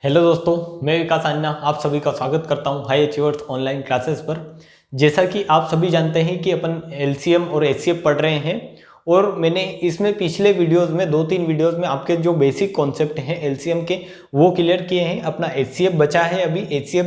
Hello दोस्तों, मैं विकास अन्ना आप सभी का स्वागत करता हूं हाई अचीवर्स ऑनलाइन क्लासेस पर। जैसा कि आप सभी जानते हैं कि अपन एलसीएम और एचसीएफ पढ़ रहे हैं और मैंने इसमें पिछले वीडियोस में 2-3 वीडियोस में आपके जो बेसिक कॉन्सेप्ट हैं एलसीएम के वो क्लियर किए हैं। अपना एचसीएफ बचा है अभी। एचसीएफ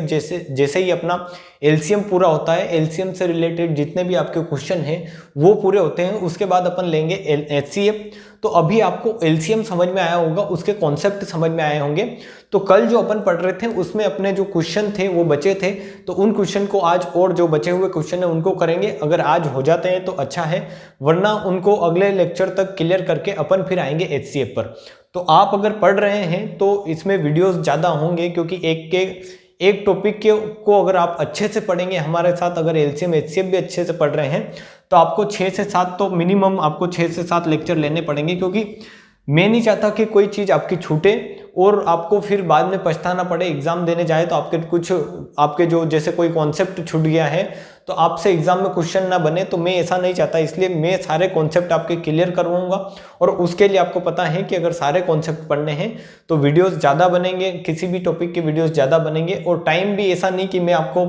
जैसे ही अपना एलसीएम पूरा होता है, एलसीएम से रिलेटेड जितने भी आपके क्वेश्चन हैं वो पूरे होते हैं, उसके बाद अपन लेंगे एचसीएफ। तो अभी आपको एलसीएम समझ में आया होगा, उसके कॉन्सेप्ट समझ में आए होंगे। तो कल जो अपन पढ़ रहे थे उसमें अपने जो क्वेश्चन थे वो बचे थे, तो उन क्वेश्चन को आज और जो बचे हुए क्वेश्चन है उनको करेंगे। अगर आज हो जाते हैं तो अच्छा है, वरना उनको अगले लेक्चर तक क्लियर करके अपन फिर आएंगे एचसीएफ पर। तो आप अगर पढ़ रहे हैं तो इसमें वीडियोस ज़्यादा होंगे, क्योंकि एक टॉपिक को अगर आप अच्छे से पढ़ेंगे हमारे साथ, अगर एलसीएम एचसीएफ भी अच्छे से पढ़ रहे हैं तो आपको 6 से 7 तो मिनिमम आपको 6 से 7 लेक्चर लेने पड़ेंगे, क्योंकि मैं नहीं चाहता कि कोई चीज़ आपकी छूटे और आपको फिर बाद में पछताना पड़े। एग्जाम देने जाए तो आपके जो जैसे कोई कॉन्सेप्ट छूट गया है तो आपसे एग्जाम में क्वेश्चन ना बने, तो मैं ऐसा नहीं चाहता। इसलिए मैं सारे कॉन्सेप्ट आपके क्लियर करवाऊंगा और उसके लिए आपको पता है कि अगर सारे कॉन्सेप्ट पढ़ने हैं तो वीडियोस ज़्यादा बनेंगे, किसी भी टॉपिक के वीडियोस ज़्यादा बनेंगे। और टाइम भी ऐसा नहीं कि मैं आपको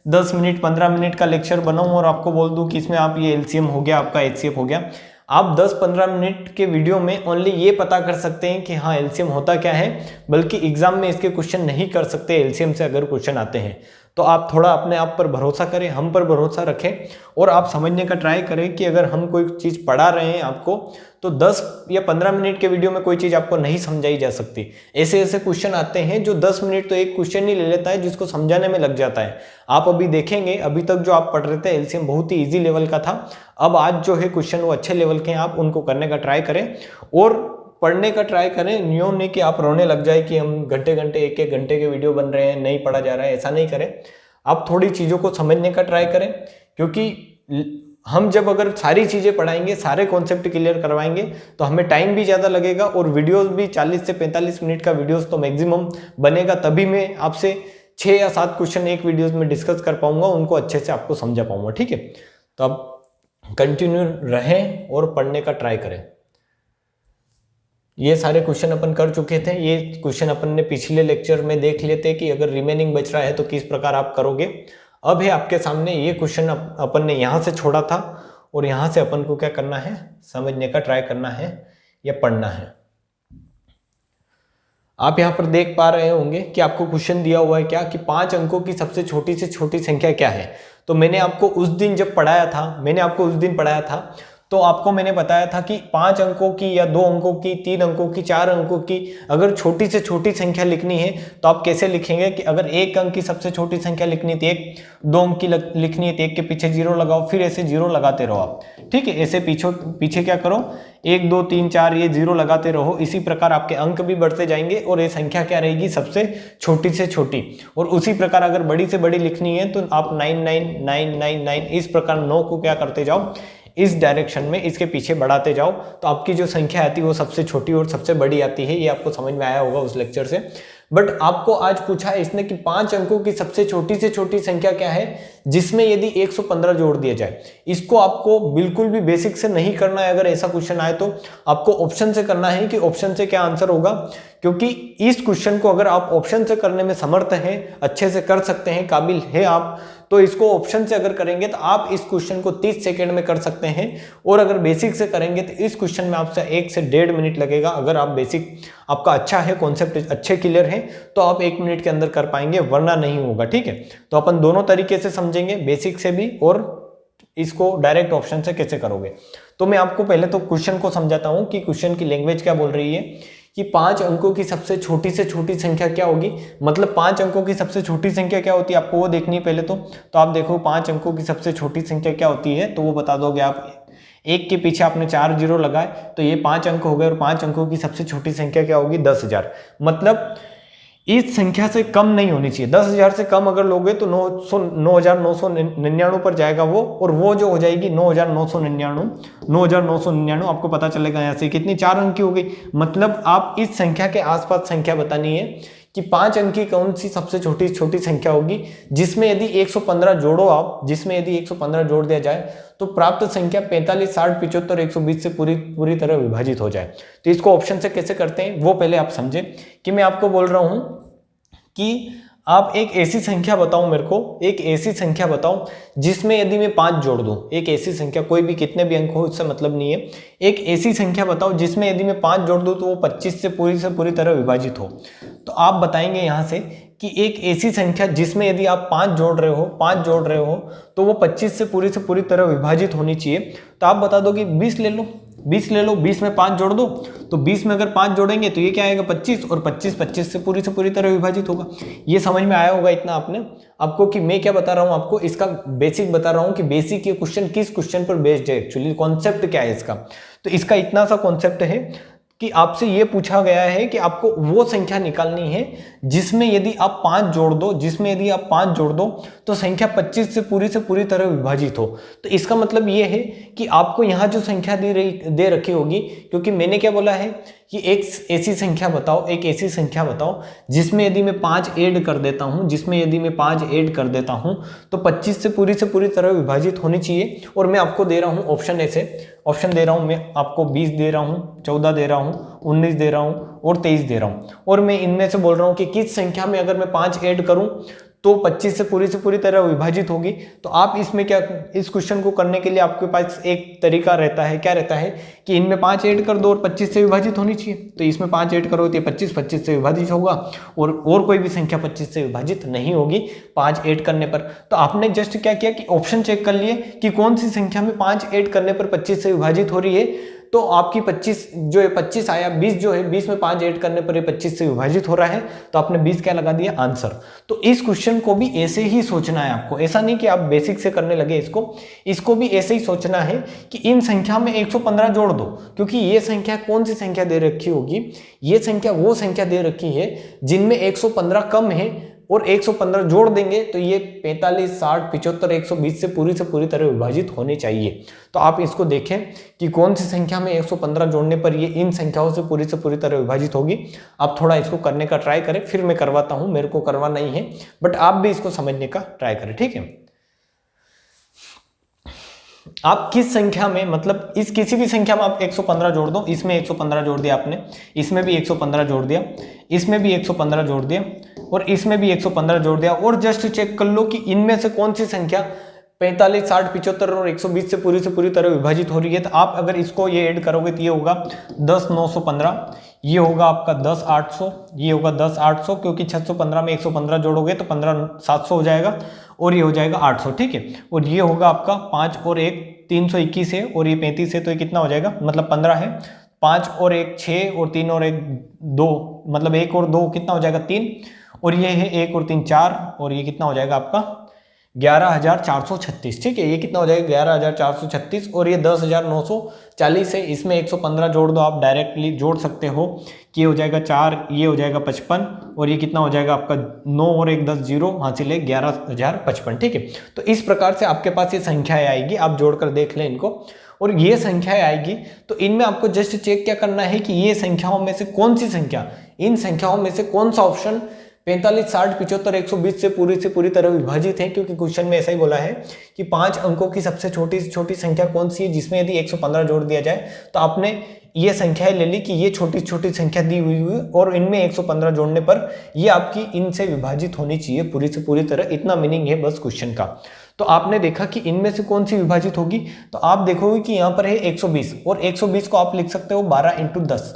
10 मिनट 15 मिनट का लेक्चर बनाऊं और आपको बोल दूं कि इसमें आप ये एलसीएम हो गया, आपका एचसीएफ हो गया। आप 10-15 मिनट के वीडियो में ओनली ये पता कर सकते हैं कि हाँ एलसीएम होता क्या है, बल्कि एग्जाम में इसके क्वेश्चन नहीं कर सकते एलसीएम से अगर क्वेश्चन आते हैं। तो आप थोड़ा अपने आप पर भरोसा करें, हम पर भरोसा रखें और आप समझने का ट्राई करें कि अगर हम कोई चीज़ पढ़ा रहे हैं आपको तो 10 या 15 मिनट के वीडियो में कोई चीज़ आपको नहीं समझाई जा सकती। ऐसे ऐसे क्वेश्चन आते हैं जो 10 मिनट तो एक क्वेश्चन ही ले लेता है, जिसको समझाने में लग जाता है। आप अभी देखेंगे, अभी तक जो आप पढ़ रहे थे एलसीएम बहुत ही ईजी लेवल का था, अब आज जो है क्वेश्चन वो अच्छे लेवल के हैं। आप उनको करने का ट्राई करें और पढ़ने का ट्राई करें। न्यू नहीं कि आप रोने लग जाए कि हम घंटे घंटे एक घंटे के वीडियो बन रहे हैं, नहीं पढ़ा जा रहा है, ऐसा नहीं करें। आप थोड़ी चीज़ों को समझने का ट्राई करें, क्योंकि हम जब अगर सारी चीज़ें पढ़ाएंगे, सारे कॉन्सेप्ट क्लियर करवाएंगे तो हमें टाइम भी ज़्यादा लगेगा और वीडियोस भी 40 से 45 मिनट का वीडियोस तो मैक्सिमम बनेगा, तभी मैं आपसे 6 या 7 क्वेश्चन एक वीडियोस में डिस्कस कर पाऊंगा, उनको अच्छे से आपको समझा पाऊंगा। ठीक है, तो अब कंटिन्यू रहें और पढ़ने का ट्राई करें। ये सारे क्वेश्चन अपन कर चुके थे, ये क्वेश्चन अपन ने पिछले लेक्चर में देख लेते कि अगर रिमेनिंग बच रहा है तो किस प्रकार आप करोगे। अब है आपके सामने ये क्वेश्चन अपन ने यहाँ से छोड़ा था और यहाँ से अपन को क्या करना है, समझने का ट्राई करना है या पढ़ना है। आप यहाँ पर देख पा रहे होंगे कि आपको क्वेश्चन दिया हुआ है क्या कि 5 अंकों की सबसे छोटी से छोटी संख्या क्या है। तो मैंने आपको उस दिन पढ़ाया था तो आपको मैंने बताया था कि 5 अंकों की या 2 अंकों की, 3 अंकों की, 4 अंकों की अगर छोटी से छोटी संख्या लिखनी है तो आप कैसे लिखेंगे कि अगर 1 अंक की सबसे छोटी संख्या लिखनी है तो 1, 2 अंक की लिखनी है तो 1 के पीछे 0 लगाओ, फिर ऐसे 0 लगाते रहो आप। ठीक है, ऐसे पीछे क्या करो, 1, 2, 3, 4 ये 0 लगाते रहो। इसी प्रकार आपके अंक भी बढ़ते जाएंगे और ये संख्या क्या रहेगी, सबसे छोटी से छोटी। और उसी प्रकार अगर बड़ी से बड़ी लिखनी है तो आप 99999 इस प्रकार 9 को क्या करते जाओ, इस डायरेक्शन में इसके पीछे बढ़ाते जाओ, तो आपकी जो संख्या आती है वो सबसे छोटी और सबसे बड़ी आती है। ये आपको समझ में आया होगा उस लेक्चर से। बट आपको आज पूछा है इसने कि 5 अंकों की सबसे छोटी से छोटी संख्या क्या है जिसमें यदि 115 जोड़ दिया जाए। इसको आपको बिल्कुल भी बेसिक से नहीं करना है। अगर ऐसा क्वेश्चन आए तो आपको ऑप्शन से करना है कि ऑप्शन से क्या आंसर होगा, क्योंकि इस क्वेश्चन को अगर आप ऑप्शन से करने में समर्थ हैं, अच्छे से कर सकते हैं, काबिल है आप, तो इसको ऑप्शन से अगर करेंगे तो आप इस क्वेश्चन को 30 सेकंड में कर सकते हैं। और अगर बेसिक से करेंगे तो इस क्वेश्चन में आपसे 1 से 1.5 मिनट लगेगा। अगर आप बेसिक आपका अच्छा है, कॉन्सेप्ट अच्छे क्लियर है, तो आप 1 मिनट के अंदर कर पाएंगे, वरना नहीं होगा। ठीक है, तो अपन दोनों तरीके से समझेंगे, बेसिक से भी और इसको डायरेक्ट ऑप्शन से कैसे करोगे। तो मैं आपको पहले तो क्वेश्चन को समझाता हूं कि क्वेश्चन की लैंग्वेज क्या बोल रही है कि 5 अंकों की सबसे छोटी से छोटी संख्या क्या होगी। मतलब 5 अंकों की सबसे छोटी संख्या क्या होती है आपको वो देखनी है पहले तो आप देखो 5 अंकों की सबसे छोटी संख्या क्या होती है, तो वो बता दोगे आप। 1 के पीछे आपने 4 0 लगाए तो ये 5 अंक हो गए, और 5 अंकों की सबसे छोटी संख्या क्या होगी, 10,000। मतलब इस संख्या से कम नहीं होनी चाहिए। 10,000 से कम अगर लोगे तो 9,999 पर जाएगा वो, और वो जो हो जाएगी 9,999 आपको पता चलेगा यहाँ से कितनी 4 अंक की हो गई। मतलब आप इस संख्या के आसपास संख्या बतानी है कि 5 अंक की कौन सी सबसे छोटी संख्या होगी जिसमें यदि 115 जोड़ो आप, जिसमें यदि 115 जोड़ दिया जाए तो प्राप्त संख्या 45, 60, 75, 120 से पूरी तरह विभाजित हो जाए। तो इसको ऑप्शन से कैसे करते हैं वो पहले आप समझे कि मैं आपको बोल रहा हूं कि आप एक ऐसी संख्या बताओ मेरे को, एक ऐसी संख्या बताओ जिसमें यदि मैं 5 जोड़ दूं, एक ऐसी संख्या, कोई भी कितने भी अंक हो उससे मतलब नहीं है, एक ऐसी संख्या बताओ जिसमें यदि मैं 5 जोड़ दूं तो वो 25 से पूरी तरह विभाजित हो। तो आप बताएंगे यहां से कि एक ऐसी संख्या जिसमें यदि आप 5 जोड़ रहे हो तो वो 25 से पूरी तरह विभाजित होनी चाहिए। तो आप बता दो कि 20 ले लो, 20 ले लो, 20 में 5 जोड़ दो, तो 20 में अगर 5 जोड़ेंगे तो ये क्या आएगा 25, और 25 से पूरी तरह विभाजित होगा। ये समझ में आया होगा इतना आपको कि मैं क्या बता रहा हूं, आपको इसका बेसिक बता रहा हूं कि बेसिक ये क्वेश्चन किस क्वेश्चन पर बेस्ड है, एक्चुअली कॉन्सेप्ट क्या है इसका। तो इसका इतना सा कॉन्सेप्ट है कि आपसे ये पूछा गया है कि आपको वो संख्या निकालनी है जिसमें यदि आप 5 जोड़ दो तो संख्या 25 से पूरी तरह विभाजित हो। तो इसका मतलब ये है कि आपको यहाँ जो संख्या दे रखी होगी, क्योंकि मैंने क्या बोला है कि एक ऐसी संख्या बताओ जिसमें यदि मैं 5 ऐड कर देता हूं तो 25 से पूरी तरह विभाजित होनी चाहिए। और मैं आपको दे रहा हूं ऑप्शन दे रहा हूं, मैं आपको 20 दे रहा हूं, 14 दे रहा हूं, 19 दे रहा हूं और 23 दे रहा हूं, और मैं इनमें से बोल रहा हूं कि किस संख्या में अगर मैं 5 ऐड करूं तो 25 से पूरी तरह विभाजित होगी। तो आप इसमें क्या, इस क्वेश्चन को करने के लिए आपके पास एक तरीका रहता है, क्या रहता है कि इनमें 5 ऐड कर दो और 25 से विभाजित होनी चाहिए। तो इसमें 5 ऐड करो तो 25 से विभाजित होगा, और कोई भी संख्या 25 से विभाजित नहीं होगी 5 ऐड करने पर। तो आपने जस्ट क्या किया कि ऑप्शन चेक कर लिए कि कौन सी संख्या में 5 ऐड करने पर 25 से विभाजित हो रही है। तो आपकी 25 आया, 20 जो है 20 में 5 ऐड करने पर 25 से विभाजित हो रहा है, तो आपने 20 क्या लगा दिया आंसर। तो इस क्वेश्चन को भी ऐसे ही सोचना है आपको, ऐसा नहीं कि आप बेसिक से करने लगे इसको भी ऐसे ही सोचना है कि इन संख्या में 115 जोड़ दो, क्योंकि ये संख्या कौन सी संख्या दे रखी होगी, ये संख्या वो संख्या दे रखी है जिनमें 115 कम है, और 115 जोड़ देंगे तो ये 45, 60, 75, 120 से पूरी तरह विभाजित होने चाहिए। तो आप इसको देखें कि कौन सी संख्या में 115 जोड़ने पर ये इन संख्याओं से पूरी तरह विभाजित होगी। आप थोड़ा इसको करने का ट्राई करें, फिर मैं करवाता हूं, मेरे को करवाना ही है, बट आप भी इसको समझने का ट्राई करें, ठीक है। आप किस संख्या में, मतलब इस किसी भी संख्या में आप 115 जोड़ दो, इसमें 115 जोड़ दिया आपने, इसमें भी 115 जोड़ दिया, इसमें भी 115 जोड़ दिया, और इसमें भी 115 जोड़ दिया, और जस्ट चेक कर लो कि इनमें से कौन सी संख्या 45, 60, 75 और 120 से पूरी तरह विभाजित हो रही है। तो आप अगर इसको ये ऐड करोगे तो ये होगा 10,915, ये होगा आपका 10,800, ये होगा 10,800, क्योंकि 615 में 115 जोड़ोगे तो 15,700 हो जाएगा, और ये हो जाएगा 800, ठीक है। और ये होगा आपका 5 और 1 321 है, और ये 35 है, तो ये कितना हो जाएगा, मतलब 15 है, 5 और 1 6 और 3 और 1 2, मतलब 1 और 2 कितना हो जाएगा 3, और ये है 1 और 3 4, और ये कितना हो जाएगा आपका 11,436, ठीक है। ये कितना हो जाएगा 11,436, और ये 10,940 है, इसमें 115 जोड़ दो, आप डायरेक्टली जोड़ सकते हो कि ये हो जाएगा 4, ये हो जाएगा 55, और ये कितना हो जाएगा आपका 9 और 1 10 जीरो हासिल है 11,055, ठीक है। तो इस प्रकार से आपके पास ये संख्याएं आएगी, आप जोड़कर देख लें इनको, और ये संख्याएं आएगी तो इनमें आपको जस्ट चेक क्या करना है कि ये संख्याओं में से कौन सी संख्या, इन संख्याओं में से कौन सा ऑप्शन 45, 60, 75, 120 से पूरी तरह विभाजित है, क्योंकि क्वेश्चन में ऐसा ही बोला है कि 5 अंकों की सबसे छोटी संख्या कौन सी है जिसमें यदि 115 जोड़ दिया जाए। तो आपने ये संख्याएं ले ली कि ये छोटी संख्या दी हुई है, और इनमें 115 जोड़ने पर ये आपकी इनसे विभाजित होनी चाहिए पूरी तरह, इतना मीनिंग है बस क्वेश्चन का। तो आपने देखा कि इनमें से कौन सी विभाजित होगी, तो आप देखोगे कि यहाँ पर है 120, और 120 को आप लिख सकते हो 12 × 10,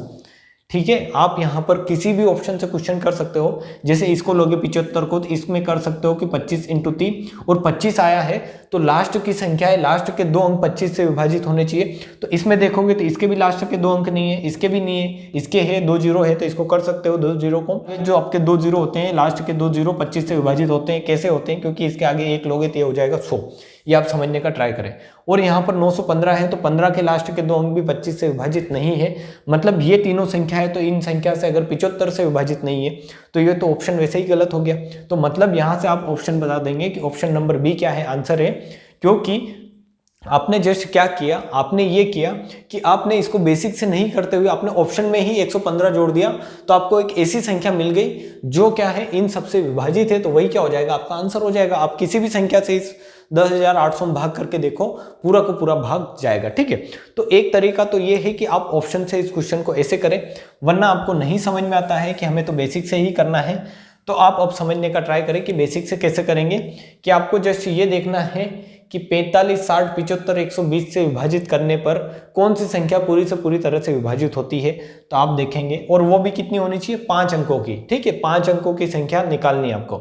ठीक है। आप यहाँ पर किसी भी ऑप्शन से क्वेश्चन कर सकते हो, जैसे इसको लोगे 75 को, तो इसमें कर सकते हो कि 25 × 3, और 25 आया है तो लास्ट की संख्या है, लास्ट के 2 अंक 25 से विभाजित होने चाहिए। तो इसमें देखोगे तो इसके भी लास्ट के 2 अंक नहीं है, इसके भी नहीं है, इसके है 2 जीरो है, तो इसको कर सकते हो 2 जीरो को, जो आपके 2 जीरो होते हैं, लास्ट के 2 जीरो 25 से विभाजित होते हैं। कैसे होते हैं, क्योंकि इसके आगे 1 लोगे तो ये हो जाएगा 100, ये आप समझने का ट्राई करें। और यहाँ पर 915 है, तो 15 के लास्ट के 2 अंक भी 25 से विभाजित नहीं है, मतलब ये तीनों संख्या है, तो इन संख्या से अगर 75 से विभाजित नहीं है तो ये तो ऑप्शन वैसे ही गलत हो गया। तो मतलब यहाँ से आप ऑप्शन बता देंगे कि ऑप्शन नंबर बी क्या है, आंसर है, क्योंकि आपने जस्ट क्या किया, आपने ये किया कि आपने इसको बेसिक से नहीं करते हुए आपने ऑप्शन में ही 115 जोड़ दिया, तो आपको एक ऐसी संख्या मिल गई जो क्या है इन सबसे विभाजित है, तो वही क्या हो जाएगा आपका आंसर हो जाएगा। आप किसी भी संख्या से इस 10,800 में भाग करके देखो, पूरा को पूरा भाग जाएगा, ठीक है। तो एक तरीका तो ये है कि आप ऑप्शन से इस क्वेश्चन को ऐसे करें, वरना आपको नहीं समझ में आता है कि हमें तो बेसिक से ही करना है, तो आप अब समझने का ट्राई करें कि बेसिक से कैसे करेंगे। कि आपको जस्ट ये देखना है कि 45, 60, 75, 120 से विभाजित करने पर कौन सी संख्या पूरी से पूरी तरह से विभाजित होती है। तो आप देखेंगे, और वो भी कितनी होनी चाहिए, 5 अंकों की। ठीक है, 5 अंकों की संख्या निकालनी है आपको।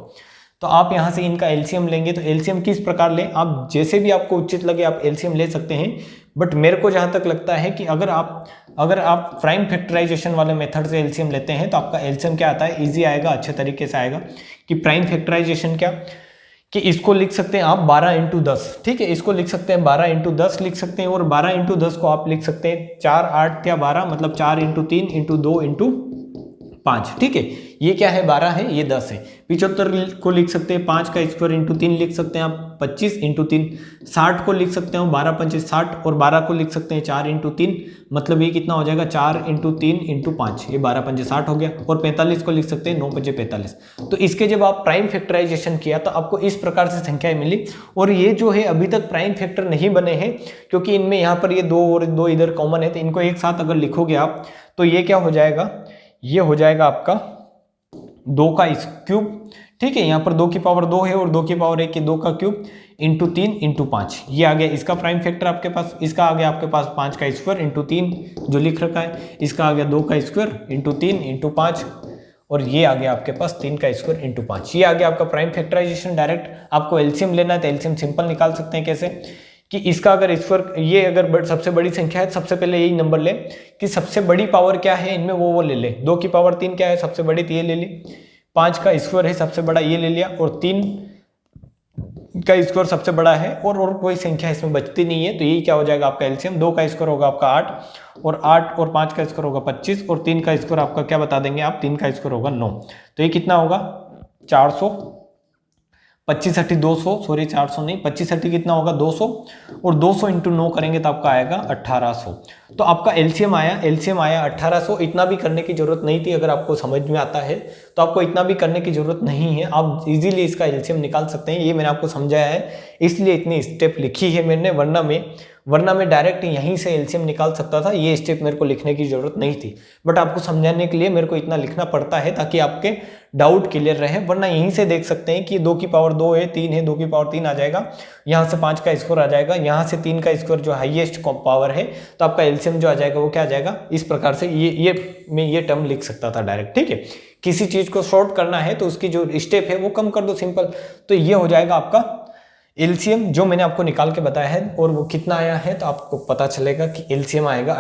तो आप यहाँ से इनका एलसीएम लेंगे। तो एलसीएम किस प्रकार लें, आप जैसे भी आपको उचित लगे आप एलसीएम ले सकते हैं। बट मेरे को जहाँ तक लगता है कि अगर आप प्राइम फैक्टराइजेशन वाले मेथड से एलसीएम लेते हैं तो आपका एलसीएम क्या आता है, इजी आएगा, अच्छे तरीके से आएगा। कि प्राइम फैक्टराइजेशन क्या, कि इसको लिख सकते हैं आप 12 × 10। ठीक है, इसको लिख सकते हैं 12 × 10 लिख सकते हैं। और 12 × 10 को आप लिख सकते हैं 4, 8 या 12, मतलब 4 × 3 × 2 × 5। ठीक है, ये क्या है, 12 है, ये 10 है। 75 को लिख सकते हैं 5 का स्क्वायर × 3 लिख सकते हैं आप 25 × 3। 60 को लिख सकते हैं 12 × 5 60, और 12 को लिख सकते हैं 4 × 3, मतलब ये कितना हो जाएगा, 4 × 3 × 5, ये 12 × 5 60 हो गया। और 45 को लिख सकते हैं 9 × 5 45। तो इसके जब आप प्राइम फैक्टराइजेशन किया तो आपको इस प्रकार से संख्याएं मिली। और ये जो है अभी तक प्राइम फैक्टर नहीं बने हैं, क्योंकि इनमें यहाँ पर ये 2 और 2 इधर कॉमन है। तो इनको एक साथ अगर लिखोगे आप तो ये क्या हो जाएगा, ये हो जाएगा आपका 2 का क्यूब। ठीक है, यहाँ पर 2 की पावर 2 है और 2 की पावर 1 के 2 का क्यूब × 3 × 5, ये आ गया इसका प्राइम फैक्टर आपके पास। इसका आ गया आपके पास 5 का स्क्वायर × 3 जो लिख रखा है, इसका आ गया 2 का स्क्वायर × 3 × 5, और ये आ गया आपके पास 3 का स्क्वायर × 5। ये आ गया आपका प्राइम फैक्टराइजेशन। डायरेक्ट आपको एलसीएम लेना है तो एलसीएम सिंपल निकाल सकते हैं। कैसे, कि इसका अगर स्क्वायर, ये अगर सबसे बड़ी संख्या है, सबसे पहले यही नंबर ले कि सबसे बड़ी पावर क्या है इनमें, वो ले ले। 2 की पावर 3 क्या है, सबसे बड़ी, तो ये ले ली। 5 का स्क्वायर है सबसे बड़ा, ये ले लिया। और 3 का स्क्वायर सबसे बड़ा है, और कोई संख्या इसमें बचती नहीं है। तो यही क्या हो जाएगा आपका एलसीएम। 2 का स्क्वायर होगा आपका 8, और 8 और 5 का स्क्वायर होगा 25, और 3 का स्क्वायर आपका क्या बता देंगे आप, 3 का स्क्वायर होगा 9। तो ये कितना होगा, 400, 25 × 200, सॉरी 400 नहीं, 25 × कितना होगा 200, और 200 × 9 करेंगे तो आपका आएगा 1800। तो आपका एलसीएम आया 1800। इतना भी करने की जरूरत नहीं थी, अगर आपको समझ में आता है तो आपको इतना भी करने की जरूरत नहीं है, आप इजीली इसका एलसीएम निकाल सकते हैं। ये मैंने आपको समझाया है, इसलिए इतनी स्टेप लिखी है मैंने, वरना मैं डायरेक्ट यहीं से एलसीएम निकाल सकता था। ये स्टेप मेरे को लिखने की जरूरत नहीं थी, बट आपको समझाने के लिए मेरे को इतना लिखना पड़ता है ताकि आपके डाउट क्लियर रहे। वरना यहीं से देख सकते हैं कि 2 की पावर 2 है, 3 है, 2 की पावर 3 आ जाएगा, यहाँ से 5 का स्क्वायर आ जाएगा, यहाँ से 3 का स्क्वायर जो हाईएस्ट पावर है, तो आपका एलसीएम जो आ जाएगा वो क्या आ जाएगा, इस प्रकार से मैं ये टर्म लिख सकता था डायरेक्ट। ठीक है, किसी चीज को शॉर्ट करना है तो उसकी जो स्टेप है वो कम कर दो, सिंपल। तो ये हो जाएगा आपका एलसीएम जो मैंने आपको निकाल के बताया है। और वो कितना आया है तो आपको पता चलेगा कि एलसीएम आएगा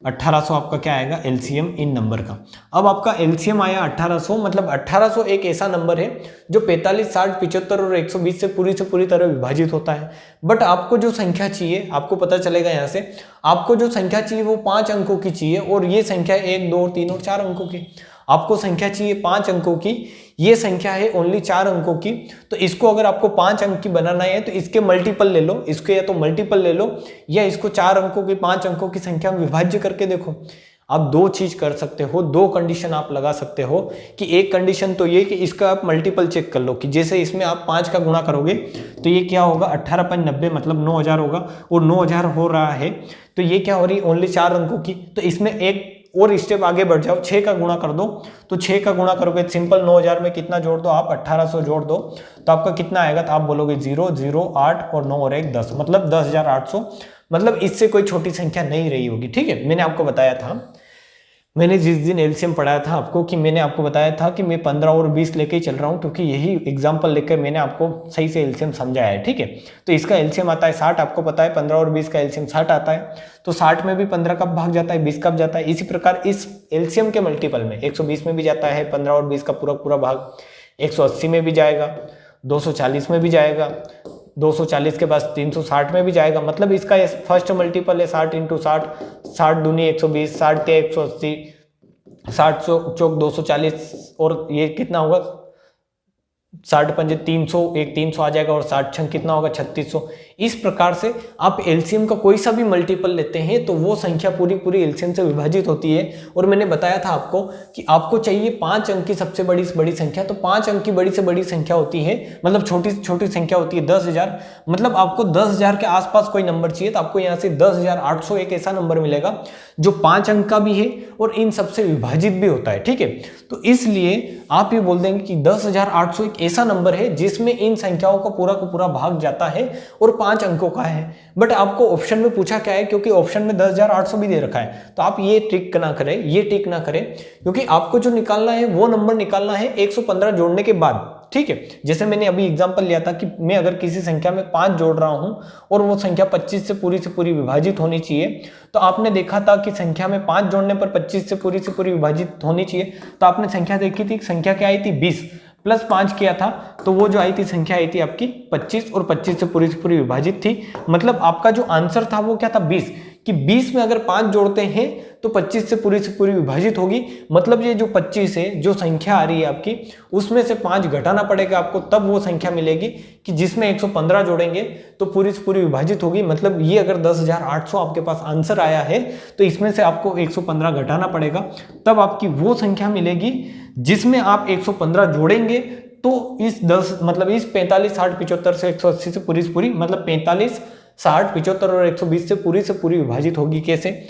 1800 आपका क्या आएगा एलसीएम इन नंबर का। अब आपका एलसीएम आया 1800, मतलब 1800 एक ऐसा नंबर है जो 45, 60, 75 और 120 से पूरी तरह विभाजित होता है। बट आपको जो संख्या चाहिए, आपको पता चलेगा यहाँ से, आपको जो संख्या चाहिए वो 5 अंकों की चाहिए, और ये संख्या 1, 2, 3 और 4 अंकों की। आपको संख्या चाहिए 5 अंकों की, ये संख्या है ओनली 4 अंकों की। तो इसको अगर आपको 5 अंक की बनाना है तो इसके मल्टीपल ले लो, इसके या तो मल्टीपल ले लो, या इसको 4 अंकों की 5 अंकों की संख्या में विभाज्य करके देखो। आप 2 चीज कर सकते हो, 2 कंडीशन आप लगा सकते हो। कि एक कंडीशन तो ये कि इसका आप मल्टीपल चेक कर लो, कि जैसे इसमें आप 5 का गुणा करोगे तो ये क्या होगा 18/90 मतलब 9000 होगा, और 9000 हो रहा है तो ये क्या हो रही है ओनली 4 अंकों की। तो इसमें एक और स्टेप आगे बढ़ जाओ, 6 का गुणा कर दो। तो 6 का गुणा करोगे सिंपल 9000 में कितना जोड़ दो आप 1800 जोड़ दो, तो आपका कितना आएगा, तो आप बोलोगे 0, 0, 8 और 9 और 1 10, मतलब 10800। मतलब इससे कोई छोटी संख्या नहीं रही होगी। ठीक है, मैंने आपको बताया था, मैंने जिस दिन एलसीएम पढ़ाया था आपको, कि मैंने आपको बताया था कि मैं 15 और 20 लेके ही चल रहा हूं, क्योंकि यही एग्जांपल लेकर मैंने आपको सही से एलसीएम समझाया है। ठीक है, तो इसका एलसीएम आता है 60, आपको पता है 15 और 20 का एलसीएम 60 आता है। तो 60 में भी 15 कब भाग जाता है, 20 कब जाता है। इसी प्रकार इस एलसीएम के मल्टीपल में 120 में भी जाता है 15 और 20 का पूरा भाग, 180 में भी जाएगा, 240 में भी जाएगा, 240 के बाद 360 में भी जाएगा। मतलब इसका फर्स्ट मल्टीपल है 60 × 60, 60 दूनी 120, 60 के 180, 60 चौक 240, और ये कितना होगा 60 पंजे 300, एक 300 आ जाएगा और 60 छंग कितना होगा 3600। इस प्रकार से आप एलसीएम का कोई सा भी मल्टीपल लेते हैं तो वो संख्या पूरी पूरी एलसीएम से विभाजित होती है। और मैंने बताया था आपको कि आपको चाहिए 5 अंक की सबसे बड़ी से बड़ी संख्या, तो 5 अंक की बड़ी से बड़ी संख्या होती है, मतलब छोटी से छोटी संख्या होती है 10,000। मतलब आपको 10,000 के आसपास कोई नंबर चाहिए, तो आपको यहाँ से 10,800 एक ऐसा नंबर मिलेगा जो 5 अंक का भी है और इन सबसे विभाजित भी होता है। ठीक है, तो इसलिए आप ये बोल देंगे कि 10,800 एक ऐसा नंबर है जिसमें इन संख्याओं का पूरा भाग जाता है और 5 अंकों का है। बट आपको ऑप्शन में पूछा क्या है, क्योंकि ऑप्शन में 10,800 भी दे रखा है, तो आप ये टिक ना करें, ये टिक ना करें, क्योंकि आपको जो निकालना है वो नंबर निकालना है 115 जोड़ने के बाद। ठीक है, जैसे मैंने अभी एग्जांपल लिया था कि मैं अगर किसी संख्या में 5 जोड़ रहा हूं और वो संख्या 25 से पूरी विभाजित होनी चाहिए, तो आपने देखा था कि संख्या में 5 जोड़ने पर 25 से पूरी विभाजित होनी चाहिए, तो आपने संख्या देखी थी, संख्या क्या आई थी 20 प्लस 5 किया था, तो वो जो आई थी संख्या आई थी आपकी 25 और 25 से पूरी विभाजित थी। मतलब आपका जो आंसर था वो क्या था 20, कि 20 में अगर 5 जोड़ते हैं तो 25 से पूरी विभाजित होगी। मतलब ये जो 25 है, जो संख्या आ रही है आपकी, उसमें से 5 घटाना पड़ेगा आपको, तब वो संख्या मिलेगी कि जिसमें 115 जोड़ेंगे तो पूरी से पूरी विभाजित होगी। मतलब ये अगर 10,800 आपके पास आंसर आया है तो इसमें से आपको 115 घटाना पड़ेगा, तब आपकी वो संख्या मिलेगी जिसमें आप 115 जोड़ेंगे तो इस 10 मतलब इस 45, 60, 75 से 180 से पूरी मतलब 45, 60, 75 और 120 से पूरी विभाजित होगी। कैसे,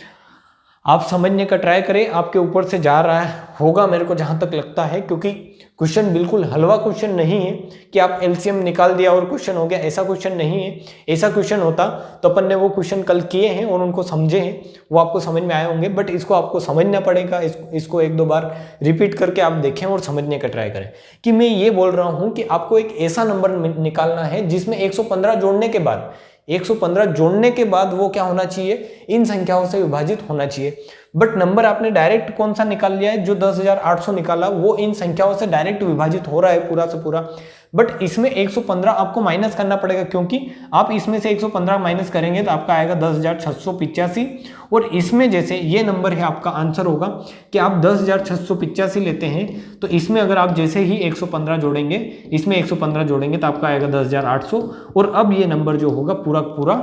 आप समझने का ट्राई करें, आपके ऊपर से जा रहा होगा मेरे को जहां तक लगता है, क्योंकि क्वेश्चन बिल्कुल हलवा क्वेश्चन नहीं है कि आप एलसीएम निकाल दिया और क्वेश्चन हो गया, ऐसा क्वेश्चन नहीं है। ऐसा क्वेश्चन होता तो अपन ने वो क्वेश्चन कल किए हैं और उनको समझे हैं, वो आपको समझ में आए होंगे। बट इसको आपको समझना पड़ेगा, इसको 1-2 बार रिपीट करके आप देखें और समझने का ट्राई करें। कि मैं ये बोल रहा हूं कि आपको एक ऐसा नंबर निकालना है जिसमें 115 जोड़ने के बाद 115 जोड़ने के बाद वो क्या होना चाहिए, इन संख्याओं से विभाजित होना चाहिए। बट नंबर आपने डायरेक्ट कौन सा निकाल लिया है, जो 10,800 निकाला वो इन संख्याओं से डायरेक्ट विभाजित हो रहा है पूरा से पूरा। बट इसमें 115 आपको माइनस करना पड़ेगा, क्योंकि आप इसमें से 115 माइनस करेंगे तो आपका आएगा 10,685। और इसमें जैसे ये नंबर है, आपका आंसर होगा कि आप 10,685 लेते हैं, तो इसमें अगर आप जैसे ही 115 जोड़ेंगे, इसमें 115 जोड़ेंगे तो आपका आएगा 10,800। और अब ये नंबर जो होगा पूरा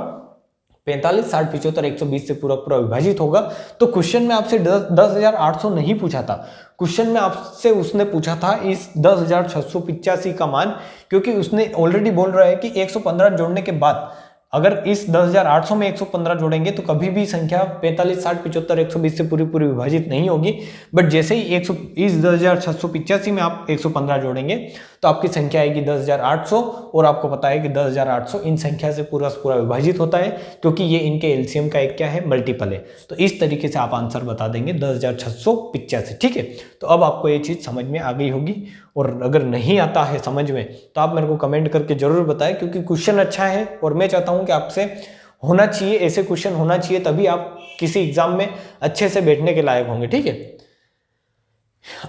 45, 60, 75, 120 से पूरा विभाजित होगा। तो क्वेश्चन में आपसे 10,800 नहीं पूछा था, क्वेश्चन में आपसे उसने पूछा था इस 10,685 का मान, क्योंकि उसने ऑलरेडी बोल रहा है कि 115 जोड़ने के बाद अगर इस 10,800 में 115 जोड़ेंगे तो कभी भी संख्या 45, 60, 75, 120 से पूरी विभाजित नहीं होगी। बट जैसे ही इस 10,685 में आप 115 जोड़ेंगे तो आपकी संख्या आएगी 10,800। और आपको पता है कि 10,800 इन संख्या से पूरा विभाजित होता है, क्योंकि ये इनके एलसीएम का एक क्या है, मल्टीपल है। तो इस तरीके से आप आंसर बता देंगे 10,685। ठीक है, तो अब आपको ये चीज़ समझ में आ गई होगी। और अगर नहीं आता है समझ में तो आप मेरे को कमेंट करके जरूर बताएं, क्योंकि क्वेश्चन अच्छा है और मैं चाहता हूं कि आपसे होना चाहिए, ऐसे क्वेश्चन होना चाहिए, तभी आप किसी एग्जाम में अच्छे से बैठने के लायक होंगे। ठीक है,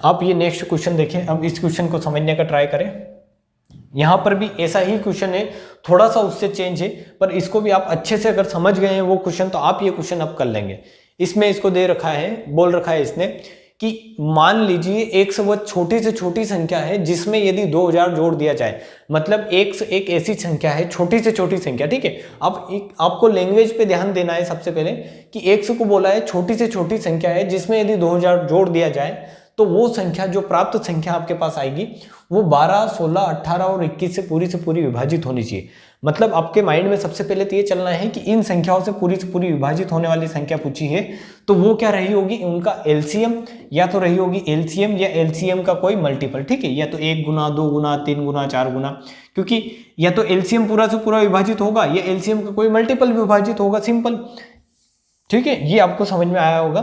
आप ये नेक्स्ट क्वेश्चन देखें, अब इस क्वेश्चन को समझने का ट्राई करें। यहां पर भी ऐसा ही क्वेश्चन है, थोड़ा सा उससे चेंज है, पर इसको भी आप अच्छे से अगर समझ गए हैं वो क्वेश्चन, तो आप ये क्वेश्चन अब कर लेंगे। इसमें इसको दे रखा है, बोल रखा है इसने कि मान लीजिए एक से वो छोटी से छोटी संख्या है जिसमें यदि 2,000 जोड़ दिया जाए, मतलब एक ऐसी संख्या है, छोटी से छोटी संख्या। ठीक है, अब आपको लैंग्वेज पे ध्यान देना है सबसे पहले, कि 100 को बोला है छोटी से छोटी संख्या है जिसमें यदि 2,000 जोड़ दिया जाए तो वो संख्या, जो प्राप्त संख्या आपके पास आएगी वो 12, 16, 18 और 21 से पूरी विभाजित होनी चाहिए। मतलब आपके माइंड में सबसे पहले तो ये चलना है कि इन संख्याओं से पूरी विभाजित होने वाली संख्या पूछी है तो वो क्या रही होगी, उनका एलसीएम, या तो रही होगी एलसीएम या एलसीएम का कोई मल्टीपल। ठीक है, या तो 1 गुना, 2 गुना, 3 गुना, 4 गुना, क्योंकि या तो एलसीएम पूरा से पूरा विभाजित होगा या एलसीएम का कोई मल्टीपल विभाजित होगा, सिंपल। ठीक है, ये आपको समझ में आया होगा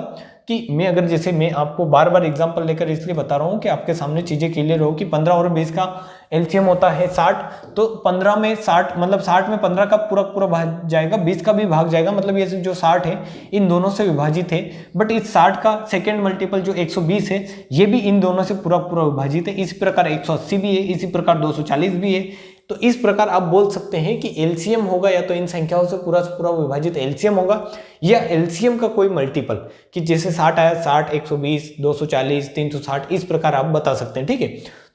कि मैं अगर जैसे मैं आपको बार एग्जांपल लेकर इसलिए बता रहा हूँ कि आपके सामने चीजें क्लियर हो कि 15 और 20 का एलसीएम होता है 60, तो 15 में 60 मतलब 60 में 15 का पूरा भाग जाएगा, 20 का भी भाग जाएगा, मतलब ये जो 60 है इन दोनों से विभाजित है। बट इस 60 का सेकेंड मल्टीपल जो 120 है ये भी इन दोनों से पूरा विभाजित है। इसी प्रकार 180 भी है, इसी प्रकार 240 भी है। तो इस प्रकार आप बोल सकते हैं कि एलसीएम होगा या तो इन संख्याओं से पूरा विभाजित एलसीएम होगा या एलसीएम का कोई मल्टीपल, कि जैसे 60 आया 60, 120, 240, 360, इस प्रकार आप बता सकते हैं। ठीक है,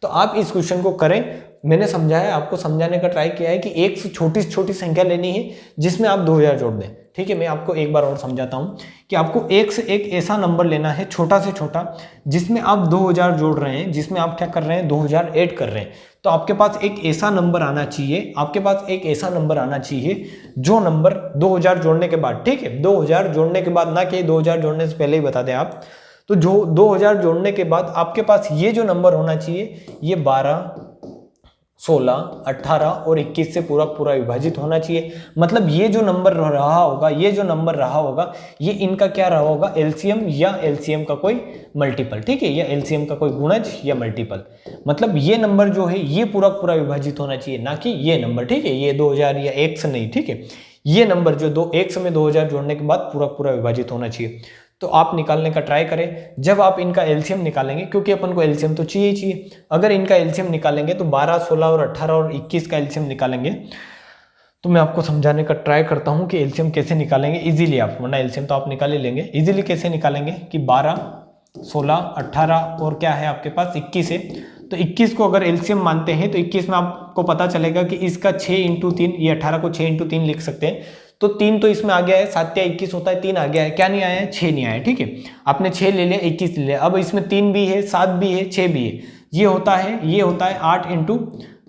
तो आप इस क्वेश्चन को करें, मैंने समझाया, आपको समझाने का ट्राई किया है कि एक से छोटी से छोटी संख्या लेनी है जिसमें आप 2000 जोड़ दें। ठीक है, मैं आपको एक बार और समझाता हूँ कि आपको एक से एक ऐसा नंबर लेना है छोटा से छोटा जिसमें आप 2000 जोड़ रहे हैं, जिसमें आप क्या कर रहे हैं 2000 ऐड कर रहे हैं। तो आपके पास एक ऐसा नंबर आना चाहिए, आपके पास एक ऐसा नंबर आना चाहिए जो नंबर 2000 जोड़ने के बाद, ठीक है 2000 जोड़ने के बाद, ना कि 2000 जोड़ने से पहले ही बता दें आप, तो जो 2000 जोड़ने के बाद आपके पास ये जो नंबर होना चाहिए ये 12, 16, 18 और 21 से पूरा पूरा विभाजित होना चाहिए। मतलब ये जो नंबर रहा होगा, ये जो नंबर रहा होगा, ये इनका क्या रहा होगा, एलसीएम या एलसीएम का कोई मल्टीपल, ठीक है, या एलसीएम का कोई गुणज या मल्टीपल। मतलब ये नंबर जो है ये पूरा पूरा विभाजित होना चाहिए, ना कि ये नंबर, ठीक है, ये 2000 या एक से नहीं, ठीक है, ये नंबर जो एक से में 2000 जोड़ने के बाद पूरा पूरा विभाजित होना चाहिए। तो आप निकालने का ट्राई करें। जब आप इनका एलसीएम निकालेंगे, क्योंकि अपन को एलसीएम तो चाहिए ही चाहिए, अगर इनका एलसीएम निकालेंगे तो 12, 16 और 18 और 21 का एलसीएम निकालेंगे। तो मैं आपको समझाने का ट्राई करता हूं कि एलसीएम कैसे निकालेंगे इजीली आप, वरना एलसीएम तो आप निकाल ही लेंगे। इजीली कैसे निकालेंगे कि 12, 16, 18 और क्या है आपके पास 21 है। तो 21 को अगर एलसीएम मानते हैं तो 21 में आपको पता चलेगा कि इसका 6 × 3, ये 18 को 6 × 3 लिख सकते हैं। तो 3 तो इसमें आ गया है, 7 या 21 होता है, 3 आ गया है, क्या नहीं आया है, 6 नहीं आया है, ठीक है। आपने 6 ले लिया, 21 ले लिया, अब इसमें 3 भी है, 7 भी है, 6 भी है, ये होता है 8 ×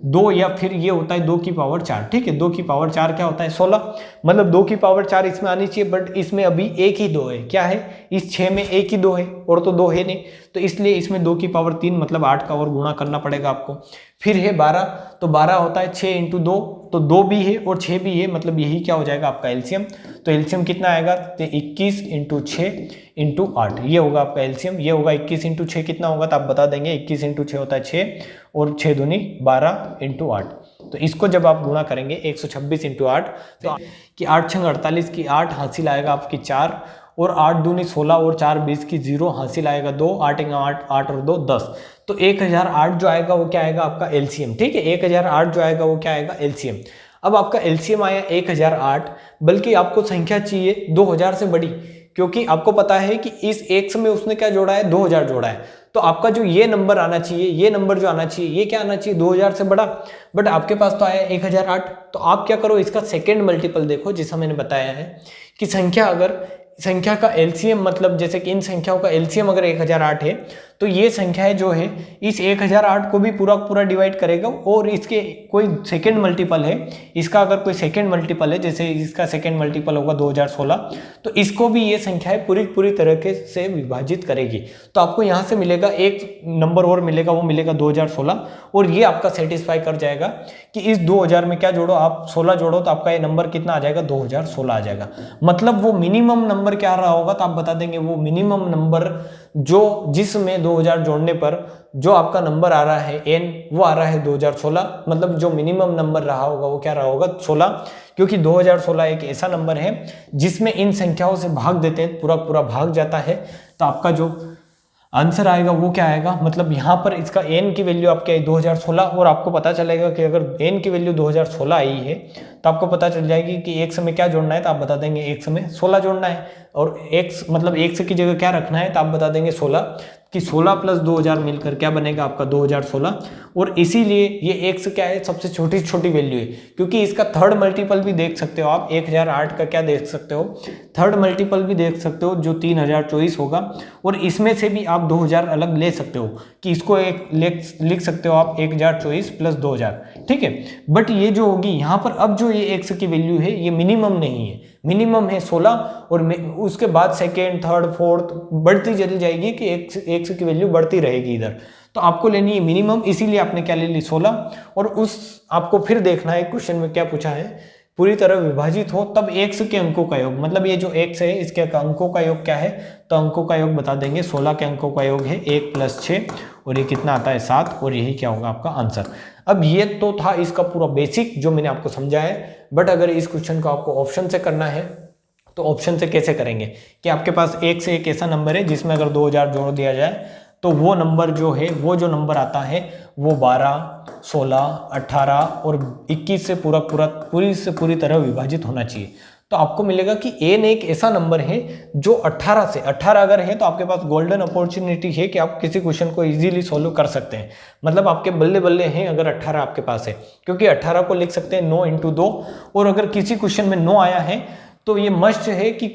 2 या फिर ये होता है 2 की पावर 4, ठीक है। 2 की पावर 4 क्या होता है 16, मतलब 2 की पावर 4 इसमें आनी चाहिए, बट इसमें अभी एक ही 2 है, क्या है, इस 6 में एक ही 2 है और तो 2 है नहीं, तो इसलिए इसमें 2 की पावर 3 मतलब 8 का और गुणा करना पड़ेगा आपको। फिर है 12, तो 12 होता है 6 × 2, तो 2 भी है और 6 भी है, मतलब यही क्या हो जाएगा आपका एलसीएम। तो एलसीएम कितना आएगा, तो 21 × 6 × 8, ये होगा आपका एलसीएम। ये होगा 21 × 6 कितना होगा, तो आप बता देंगे 21 × 6 होता है 6 और 6 दूनी 12 × 8। तो इसको जब आप गुणा करेंगे 126 × 8, तो कि 8 × 48 की 8 हासिल आएगा आपकी 4 और 8 दूनी 16 और 4 20 की 0 हासिल आएगा 2, 8 × 8 8 और 2 10। तो 1008 जो आएगा वो क्या आएगा आपका एलसीएम, ठीक है, 1008 जो आएगा वो क्या आएगा एलसीएम। अब आपका एलसीएम आया 1008, बल्कि आपको संख्या चाहिए 2000 से बड़ी, क्योंकि आपको पता है कि इस एक में उसने क्या जोड़ा है 2000 जोड़ा है। तो आपका जो ये नंबर आना चाहिए, ये नंबर जो आना चाहिए, ये क्या आना चाहिए 2000 से बड़ा, बट आपके पास तो आया 1008। तो आप क्या करो, इसका सेकेंड मल्टीपल देखो, जैसा मैंने बताया है कि संख्या का एलसीएम, मतलब जैसे कि इन संख्याओं का एलसीएम अगर 1008 है तो ये संख्याएं जो है इस 1008 को भी पूरा पूरा डिवाइड करेगा, और इसके कोई सेकंड मल्टीपल है, इसका अगर कोई सेकंड मल्टीपल है, जैसे इसका सेकंड मल्टीपल होगा 2016, तो इसको भी ये संख्याएं पूरी तरह से विभाजित करेगी। तो आपको यहाँ से मिलेगा एक नंबर और मिलेगा, वो मिलेगा 2016, और ये आपका सेटिस्फाई कर जाएगा कि इस 2000 में क्या जोड़ो आप, 16 जोड़ो, तो आपका ये नंबर कितना आ जाएगा 2016 आ जाएगा। मतलब वो मिनिमम नंबर क्या रहा होगा, तो आप बता देंगे वो मिनिमम नंबर जो जिसमें 2000 जोड़ने पर जो आपका नंबर आ रहा है n, वो आ रहा है 2016। मतलब जो मिनिमम नंबर रहा होगा वो क्या रहा होगा 16, क्योंकि 2016 एक ऐसा नंबर है जिसमें इन संख्याओं से भाग देते हैं, पूरा पूरा भाग जाता है। तो आपका जो आंसर आएगा वो क्या आएगा, मतलब यहाँ पर इसका n की वैल्यू आपकी आई 2016, और आपको पता चलेगा कि अगर n की वैल्यू 2016 आई है तो आपको पता चल जाएगी कि x में क्या जोड़ना है, तो आप बता देंगे x में 16 जोड़ना है, और x मतलब x की जगह क्या रखना है, तो आप बता देंगे 16, कि 16 + 2000 मिलकर क्या बनेगा आपका 2016। और इसीलिए ये x क्या है, सबसे छोटी वैल्यू है, क्योंकि इसका थर्ड मल्टीपल भी देख सकते हो आप, 1008 का क्या देख सकते हो, थर्ड मल्टीपल भी देख सकते हो जो 3024 होगा, और इसमें से भी आप 2000 अलग ले सकते हो, कि इसको एक लिख सकते हो आप 1024 + 2000, ठीक है। बट ये जो होगी यहाँ पर, अब जो ये x की वैल्यू है ये मिनिमम नहीं है, मिनिमम है 16, और उसके बाद सेकेंड, थर्ड, फोर्थ बढ़ती चली जाएगी कि x की वैल्यू बढ़ती रहेगी इधर। तो आपको लेनी है मिनिमम, इसीलिए आपने क्या ले ली 16, और उस आपको फिर देखना है क्वेश्चन में क्या पूछा है, पूरी तरह विभाजित हो तब x के अंकों का योग, मतलब ये जो x है इसके अंकों का योग क्या है, तो अंकों का योग बता देंगे 16 के अंकों का योग है 1 + 6, और ये कितना आता है 7, और यही क्या होगा आपका आंसर। अब ये तो था इसका पूरा बेसिक जो मैंने आपको समझाया है, बट अगर इस क्वेश्चन को आपको ऑप्शन से करना है तो ऑप्शन से कैसे करेंगे, कि आपके पास एक से एक ऐसा नंबर है जिसमें अगर 2000 जोड़ दिया जाए तो वो नंबर जो है, वो जो नंबर आता है वो 12, 16, 18 और 21 से पूरी तरह विभाजित होना चाहिए। तो आपको मिलेगा कि n एक ऐसा नंबर है जो 18 से 18 अगर है तो आपके पास गोल्डन अपॉर्चुनिटी है कि आप किसी क्वेश्चन को इजीली सॉल्व कर सकते हैं। मतलब आपके बल्ले बल्ले हैं अगर 18 आपके पास है, क्योंकि 18 को लिख सकते हैं 9 × 2। और अगर किसी क्वेश्चन में 9 आया है तो ये मस्ट है कि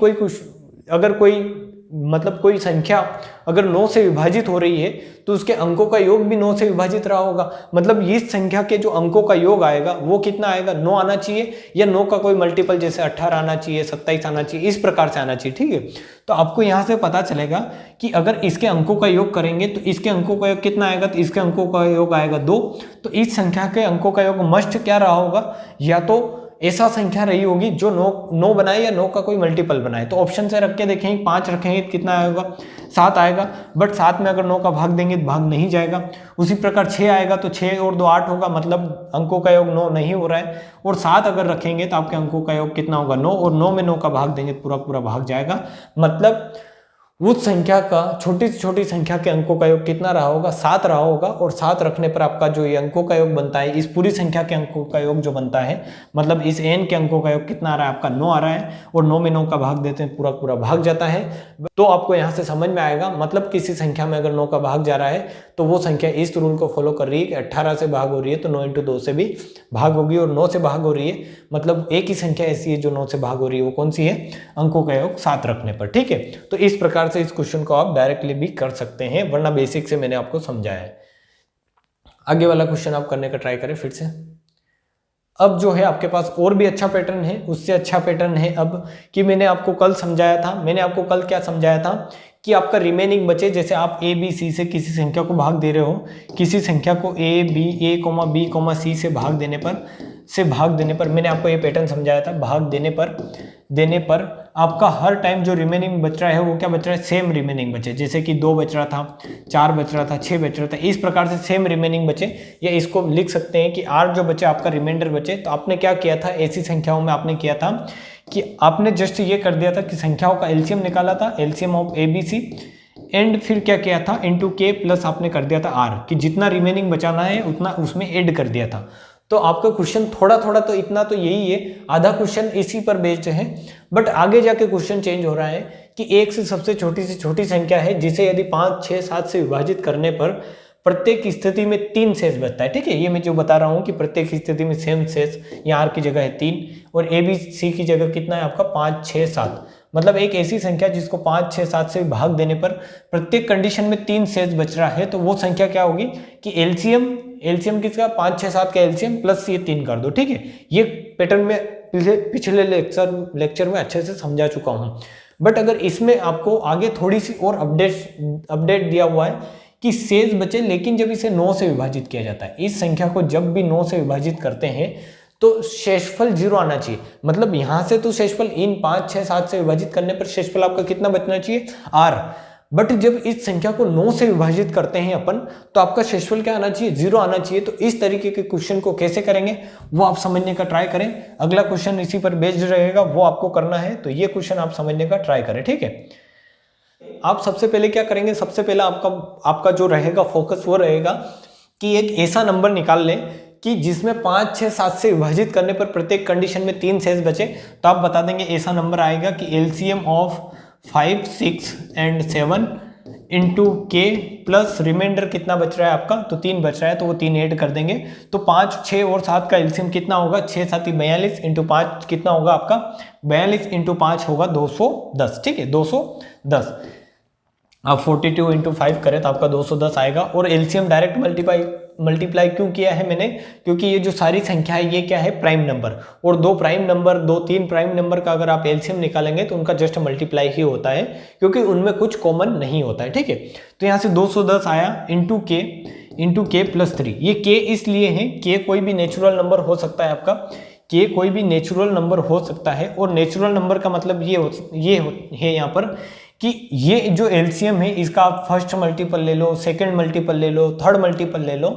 कोई संख्या अगर 9 से विभाजित हो रही है तो उसके अंकों का योग भी 9 से विभाजित रहा होगा। मतलब इस संख्या के जो अंकों का योग आएगा वो कितना आएगा, 9 आना चाहिए, या 9 का कोई मल्टीपल जैसे 18 आना चाहिए, 27 आना चाहिए, इस प्रकार से आना चाहिए। ठीक है, तो आपको यहाँ से पता चलेगा कि अगर इसके अंकों का योग करेंगे तो इसके अंकों का योग कितना आएगा, तो इसके अंकों का योग आएगा 2। तो इस संख्या के अंकों का योग मस्ट क्या रहा होगा, या तो ऐसा संख्या रही होगी जो 9 बनाए या 9 का कोई मल्टीपल बनाए। तो ऑप्शन से रख के देखेंगे, 5 रखेंगे तो कितना आएगा, 7 आएगा। बट 7 में अगर 9 का भाग देंगे तो भाग नहीं जाएगा। उसी प्रकार 6 आएगा तो 6 और 2 8 होगा, मतलब अंकों का योग 9 नहीं हो रहा है। और 7 अगर रखेंगे तो आपके अंकों का योग कितना होगा, 9, और 9 में 9 का भाग देंगे तो पूरा भाग जाएगा। मतलब उस संख्या का छोटी से छोटी संख्या के अंकों का योग कितना रहा होगा, 7 रहा होगा। और 7 रखने पर आपका जो ये अंकों का योग बनता है, इस पूरी संख्या के अंकों का योग जो बनता है, मतलब इस n के अंकों का योग कितना आ रहा है आपका, 9 आ रहा है। और 9 में 9 का भाग देते हैं पूरा भाग जाता है। तो आपको यहाँ से समझ में आएगा, मतलब किसी संख्या में अगर 9 का भाग जा रहा है तो वो संख्या इस रूल को फॉलो कर रही है कि 18 से भाग हो रही है तो 9 × 2 से भी भाग होगी, और 9 से भाग हो रही है मतलब एक ही संख्या ऐसी है जो 9 से भाग हो रही है, वो कौन सी है, अंकों का योग 7 रखने पर। ठीक है, तो इस प्रकार से इस क्वेश्चन को आप डायरेक्टली भी कर सकते हैं, वरना बेसिक से मैंने आपको समझाया है। आगे वाला क्वेश्चन आप करने का ट्राई करें फिर से। अब जो है आपके पास और भी अच्छा पैटर्न है, उससे अच्छा पैटर्न है अब कि मैंने आपको कल समझाया था। मैंने आपको कल क्या समझाया था कि आपका रिमेनिंग बचे, जैसे आप a b c से किसी संख्या को भाग दे रहे हो, किसी संख्या को a b c से भाग देने पर मैंने आपको ये पैटर्न समझाया था। भाग देने पर आपका हर टाइम जो रिमेनिंग बच रहा है वो क्या बच रहा है, सेम रिमेनिंग बचे। जैसे कि 2 बच रहा था, 4 बच रहा था, 6 बच रहा था, इस प्रकार से सेम रिमेनिंग बचे। या इसको लिख सकते हैं कि r जो बचे आपका रिमाइंडर बचे। तो आपने क्या किया था, ऐसी संख्याओं में आपने किया था कि आपने जस्ट ये कर दिया था कि संख्याओं का एलसीएम निकाला था, LCM of A B C, and फिर क्या किया था, इनटू के प्लस आपने कर दिया था आर, कि जितना रिमेनिंग बचाना है उतना उसमें ऐड कर दिया था। तो आपका क्वेश्चन थोड़ा तो इतना तो यही है, आधा क्वेश्चन इसी पर बेस्ड है। बट आगे जाके क्वेश्चन चेंज हो रहा है कि एक से सबसे छोटी संख्या है जिसे यदि 5, 6, 7 से विभाजित करने पर प्रत्येक स्थिति में 3 शेष बचता है। ठीक है, ये मैं जो बता रहा हूँ कि प्रत्येक स्थिति में सेम शेष, यहाँ r की जगह है 3 और ए बी सी की जगह कितना है आपका 5, 6, 7। मतलब एक ऐसी संख्या जिसको 5, 6, 7 से भाग देने पर प्रत्येक कंडीशन में 3 शेष बच रहा है, तो वो संख्या क्या होगी कि एलसीएम किसका, 5, 6, 7 का एलसीएम प्लस ये 3 कर दो। ठीक है, ये पैटर्न में पिछले लेक्चर में अच्छे से समझा चुका हूँ। बट अगर इसमें आपको आगे थोड़ी सी और अपडेट दिया हुआ है कि शेष बचे, लेकिन जब इसे 9 से विभाजित किया जाता है, इस संख्या को जब भी 9 से विभाजित करते हैं तो शेषफल 0 आना चाहिए। मतलब यहां से तो शेषफल इन 5, 6, 7 से विभाजित करने पर शेषफल आपका कितना बचना चाहिए, r। बट जब इस संख्या को 9 से विभाजित करते हैं अपन, तो आपका शेषफल क्या आना चाहिए, 0 आना चाहिए। तो इस तरीके के क्वेश्चन को कैसे करेंगे वो आप समझने का ट्राई करें। अगला क्वेश्चन इसी पर बेस्ड रहेगा, वो आपको करना है, तो ये क्वेश्चन आप समझने का ट्राई करें। ठीक है, आप सबसे पहले क्या करेंगे, सबसे पहले आपका जो रहेगा फोकस वो रहेगा कि एक ऐसा नंबर निकाल लें कि जिसमें 5, 6, 7 से विभाजित करने पर प्रत्येक कंडीशन में 3 शेष बचे। तो आप बता देंगे ऐसा नंबर आएगा कि एलसीएम ऑफ 5, 6 एंड 7 इंटू के प्लस रिमाइंडर कितना बच रहा है आपका, तो 3 बच रहा है, तो वो 3 ऐड कर देंगे। तो 5, 6 और 7 का एलसीएम कितना होगा, 6, 7 42 इंटू 5 कितना होगा आपका 42 इंटू 5 होगा 210। ठीक है, 210। आप 42 इंटू 5 करें तो आपका 210 आएगा। और एलसीएम डायरेक्ट मल्टीप्लाई क्यों किया है मैंने, क्योंकि ये जो सारी संख्या है ये क्या है, प्राइम नंबर। और 2 प्राइम नंबर, 2-3 प्राइम नंबर का अगर आप एलसीएम निकालेंगे तो उनका जस्ट मल्टीप्लाई ही होता है, क्योंकि उनमें कुछ कॉमन नहीं होता है। ठीक है, तो यहाँ से 210 आया इंटू के प्लस 3। ये के इसलिए है, के कोई भी नेचुरल नंबर हो सकता है आपका, के कोई भी नेचुरल नंबर हो सकता है। और नेचुरल नंबर का मतलब ये है यहाँ पर कि ये जो एलसीएम है इसका आप फर्स्ट मल्टीपल ले लो, सेकंड मल्टीपल ले लो, थर्ड मल्टीपल ले लो,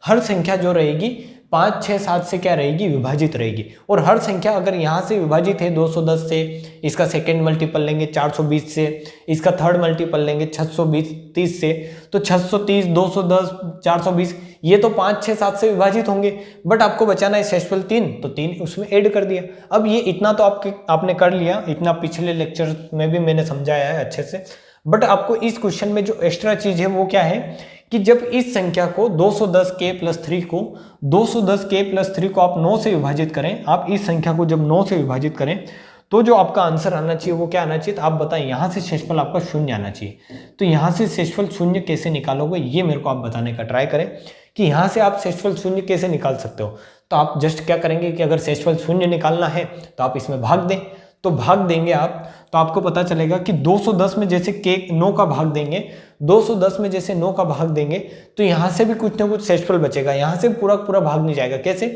हर संख्या जो रहेगी 5, 6, 7 से क्या रहेगी, विभाजित रहेगी। और हर संख्या अगर यहाँ से विभाजित है 210 से, इसका सेकंड मल्टीपल लेंगे 420 से, इसका थर्ड मल्टीपल लेंगे 620 30 से, तो 630, 210, 420 ये तो 5, 6, 7 से विभाजित होंगे, बट आपको बचाना है शेषफल 3, तो 3 उसमें ऐड कर दिया। अब ये इतना तो आपने कर लिया, इतना पिछले लेक्चर में भी मैंने समझाया है अच्छे से। बट आपको इस क्वेश्चन में जो एक्स्ट्रा चीज है वो क्या है कि जब इस संख्या को 210k+3 को 210k+3 को आप 9 से विभाजित करें, आप इस संख्या को जब 9 से विभाजित करें तो जो आपका आंसर आना चाहिए वो क्या आना चाहिए, तो आप बताएं यहाँ से शेषफल आपका 0 आना चाहिए। तो यहाँ से शेषफल 0 कैसे निकालोगे ये मेरे को आप बताने का ट्राई करें कि यहाँ से आप शेषफल 0 कैसे निकाल सकते हो। तो आप जस्ट क्या करेंगे कि अगर शेषफल 0 निकालना है तो आप इसमें भाग दें, तो भाग देंगे आप तो आपको पता चलेगा कि 210 में जैसे के 9 का भाग देंगे, 210 में जैसे 9 का भाग देंगे तो यहाँ से भी कुछ ना कुछ शेषफल बचेगा, यहाँ से पूरा पूरा भाग नहीं जाएगा। कैसे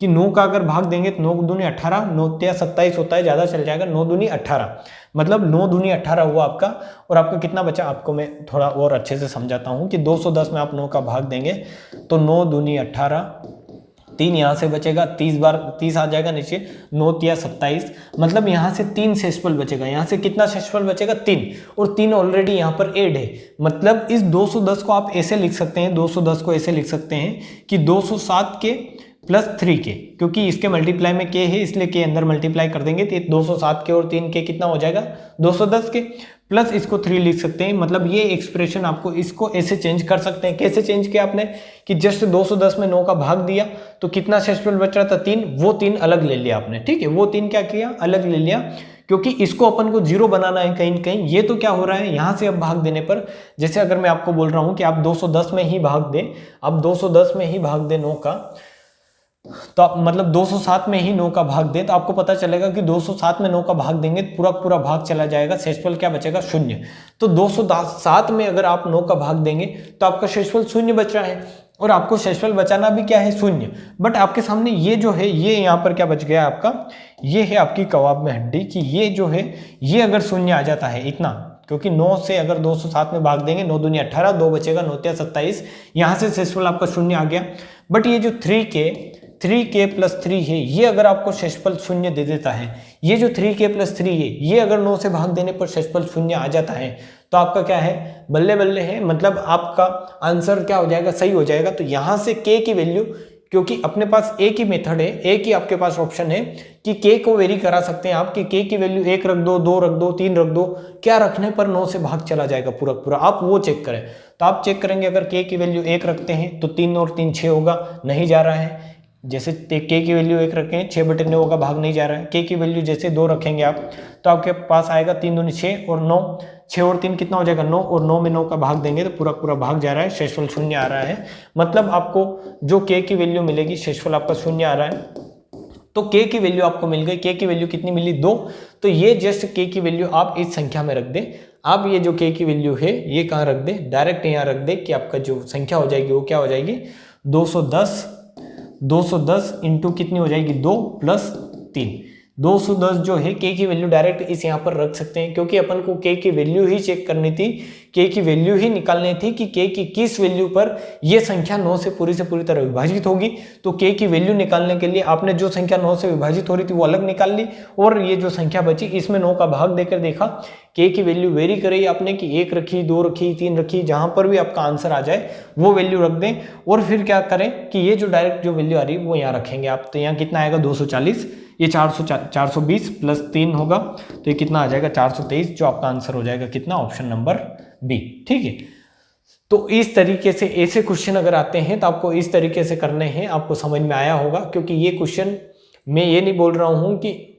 कि 9 का अगर भाग देंगे तो 9 दूनी 18, 9 तिया 27 होता है, ज़्यादा चल जाएगा, 9 दूनी 18, मतलब 9 दूनी 18 हुआ आपका। और आपका कितना बचा, आपको मैं थोड़ा और अच्छे से समझाता हूँ कि 210 में आप 9 का भाग देंगे तो 9 दूनी 18, 3 यहाँ से बचेगा, 30 बार 30 आ जाएगा नीचे, 9 तिया 27, मतलब यहाँ से 3 शेषफल बचेगा। यहाँ से कितना शेषफल बचेगा, 3, और 3 ऑलरेडी यहाँ पर ऐड है। मतलब इस 210 को आप ऐसे लिख सकते हैं, 210 को ऐसे लिख सकते हैं कि 207 के प्लस 3 के, क्योंकि इसके मल्टीप्लाई में के है इसलिए के अंदर मल्टीप्लाई कर देंगे तो 207 के और 3 के कितना हो जाएगा 210 के, प्लस इसको 3 लिख सकते हैं। मतलब ये एक्सप्रेशन आपको इसको ऐसे चेंज कर सकते हैं। कैसे चेंज किया आपने कि जस्ट 210 में 9 का भाग दिया तो कितना शेषफल बच रहा था 3, वो 3 अलग ले लिया आपने, ठीक है, वो 3 क्या किया अलग ले लिया, क्योंकि इसको अपन को 0 बनाना है कहीं कहीं। ये तो क्या हो रहा है यहाँ से अब भाग देने पर, जैसे अगर मैं आपको बोल रहा हूँ कि आप 210 में ही भाग दें, आप 210 में ही भाग दें 9 का, तो आप मतलब 207 में ही 9 का भाग दें तो आपको पता चलेगा कि 207 में 9 का भाग देंगे तो पूरा पूरा भाग चला जाएगा, शेषफल क्या बचेगा 0। तो 207 में अगर आप 9 का भाग देंगे तो आपका शेषफल 0 बच रहा है, और आपको शेषफल बचाना भी क्या है 0। बट आपके सामने ये जो है ये यहाँ पर क्या बच गया आपका, ये है आपकी कबाब में हड्डी कि ये जो है ये अगर 0 आ जाता है इतना, क्योंकि 9 से अगर 207 में भाग देंगे 9 दूनी 18, 2 बचेगा 9 तिया 27, यहाँ से शेषफल आपका 0 आ गया। बट ये जो 3k+3 है ये अगर आपको शेषफल 0 दे देता है, ये जो 3k+3 है ये अगर 9 से भाग देने पर शेषफल 0 आ जाता है तो आपका क्या है बल्ले बल्ले है, मतलब आपका आंसर क्या हो जाएगा सही हो जाएगा। तो यहाँ से k की वैल्यू, क्योंकि अपने पास एक ही मेथड है, एक ही आपके पास ऑप्शन है कि k को वेरी करा सकते हैं आप कि k की वैल्यू 1 रख दो, 2 रख दो, 3 रख दो, क्या रखने पर 9 से भाग चला जाएगा पूरा पूरा, आप वो चेक करें। तो आप चेक करेंगे अगर k की वैल्यू 1 रखते हैं तो 3 और 3 6 होगा, नहीं जा रहा है। जैसे k की वैल्यू 1 रखें 6/9 होगा, भाग नहीं जा रहा है। k की वैल्यू जैसे 2 रखेंगे आप तो आपके पास आएगा 3 दूनी 6 और 9, 6 और 3 कितना हो जाएगा 9, और 9 में 9 का भाग देंगे तो पूरा पूरा भाग जा रहा है, शेषफल 0 आ रहा है। मतलब आपको जो k की वैल्यू मिलेगी शेषफल आपका 0 आ रहा है। तो k की वैल्यू आपको मिल गई, k की वैल्यू कितनी मिली 2, तो ये जस्ट k की वैल्यू आप इस संख्या में रख दें। आप ये जो k की वैल्यू है ये कहाँ रख दें, डायरेक्ट यहाँ रख दें कि आपका जो संख्या हो जाएगी वो क्या हो जाएगी 210 इंटू कितनी हो जाएगी 2 + 3, 210 जो है k की वैल्यू डायरेक्ट इस यहाँ पर रख सकते हैं, क्योंकि अपन को k की वैल्यू ही चेक करनी थी, k की वैल्यू ही निकालनी थी कि k की किस वैल्यू पर ये संख्या 9 से पूरी तरह विभाजित होगी। तो k की वैल्यू निकालने के लिए आपने जो संख्या 9 से विभाजित हो रही थी वो अलग निकाल ली, और ये जो संख्या बची इसमें 9 का भाग देकर देखा, k की वैल्यू वेरी करी आपने कि 1 रखी, 2 रखी, 3 रखी, जहां पर भी आपका आंसर आ जाए वो वैल्यू रख दें। और फिर क्या करें कि ये जो डायरेक्ट जो वैल्यू आ रही है वो यहाँ रखेंगे आप। तो यहाँ कितना आएगा 240, ये 420 + 3 होगा तो ये कितना आ जाएगा 423, जो आपका आंसर हो जाएगा कितना ऑप्शन नंबर बी, ठीक है। तो इस तरीके से ऐसे क्वेश्चन अगर आते हैं तो आपको इस तरीके से करने हैं, आपको समझ में आया होगा। क्योंकि ये क्वेश्चन मैं ये नहीं बोल रहा हूँ कि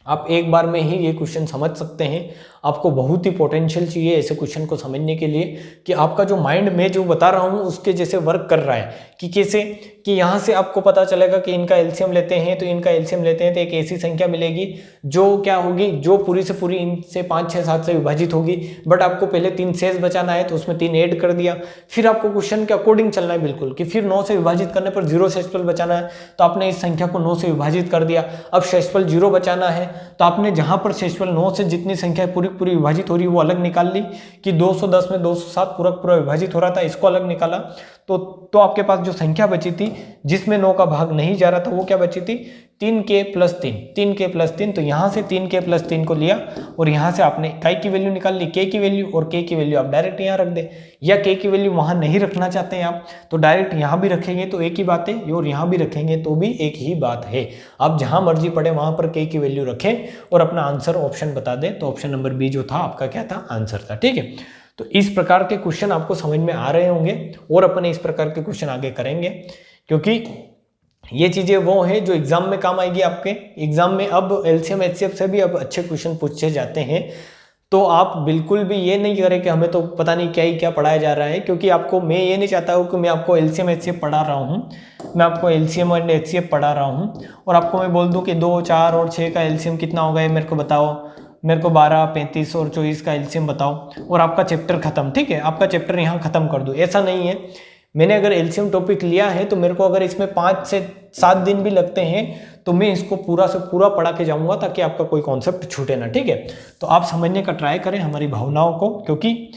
आप एक बार में ही ये क्वेश्चन समझ सकते हैं, आपको बहुत ही पोटेंशियल चाहिए ऐसे क्वेश्चन को समझने के लिए कि आपका जो माइंड मैं जो बता रहा हूँ उसके जैसे वर्क कर रहा है कि कैसे, कि यहाँ से आपको पता चलेगा कि इनका एलसीएम लेते हैं तो इनका एलसीएम लेते हैं तो एक ऐसी संख्या मिलेगी जो क्या होगी, जो पूरी से पूरी इनसे 5, 6, 7 से विभाजित होगी। बट आपको पहले 3 शेष बचाना है तो उसमें 3 ऐड कर दिया, फिर आपको क्वेश्चन के अकॉर्डिंग चलना है बिल्कुल कि फिर 9 से विभाजित करने पर 0 शेषफल बचाना है तो आपने इस संख्या को 9 से विभाजित कर दिया। अब शेषफल 0 बचाना है तो आपने जहाँ पर शेषफल 9 से जितनी संख्या पूरी विभाजित हो रही है वो अलग निकाल ली कि 210 में 207 पूरा विभाजित हो रहा था, इसको अलग निकाला तो आपके पास जो संख्या बची थी जिसमें 9 का भाग नहीं जा रहा था वो क्या बची थी 3k+3, तो यहाँ से 3k+3 को लिया और यहाँ से आपने काई की वैल्यू निकाल ली, k की वैल्यू, और k की वैल्यू आप डायरेक्ट यहाँ रख दे, या k की वैल्यू वहाँ नहीं रखना चाहते हैं आप तो डायरेक्ट यहाँ भी रखेंगे तो एक ही बात है, और यहाँ भी रखेंगे तो भी एक ही बात है। आप जहाँ मर्जी पढ़े वहाँ पर k की वैल्यू रखें और अपना आंसर ऑप्शन बता दें, तो ऑप्शन नंबर बी जो था आपका क्या था, आंसर था। ठीक है, तो इस प्रकार के क्वेश्चन आपको समझ में आ रहे होंगे और अपन इस प्रकार के क्वेश्चन आगे करेंगे, क्योंकि ये चीजें वो हैं जो एग्जाम में काम आएगी आपके। एग्जाम में अब एलसीएम एचसीएफ से भी अब अच्छे क्वेश्चन पूछे जाते हैं, तो आप बिल्कुल भी ये नहीं करें कि हमें तो पता नहीं क्या ही क्या पढ़ाया जा रहा है, क्योंकि आपको, मैं ये नहीं चाहता हूँ कि मैं आपको एलसीएम एचसीएफ पढ़ा रहा हूँ, मैं आपको एलसीएम और एचसीएफ पढ़ा रहा हूँ और आपको मैं बोल दूँ कि 2, 4 और 6 का एलसीएम कितना होगा ये मेरे को बताओ, मेरे को 12, 35 और 24 का एलसीएम बताओ और आपका चैप्टर खत्म। ठीक है, आपका चैप्टर यहाँ खत्म कर दो, ऐसा नहीं है। मैंने अगर एलसीएम टॉपिक लिया है तो मेरे को अगर इसमें 5 से 7 दिन भी लगते हैं तो मैं इसको पूरा से पूरा पढ़ा के जाऊंगा ताकि आपका कोई कॉन्सेप्ट छूटे ना। ठीक है, तो आप समझने का ट्राई करें हमारी भावनाओं को, क्योंकि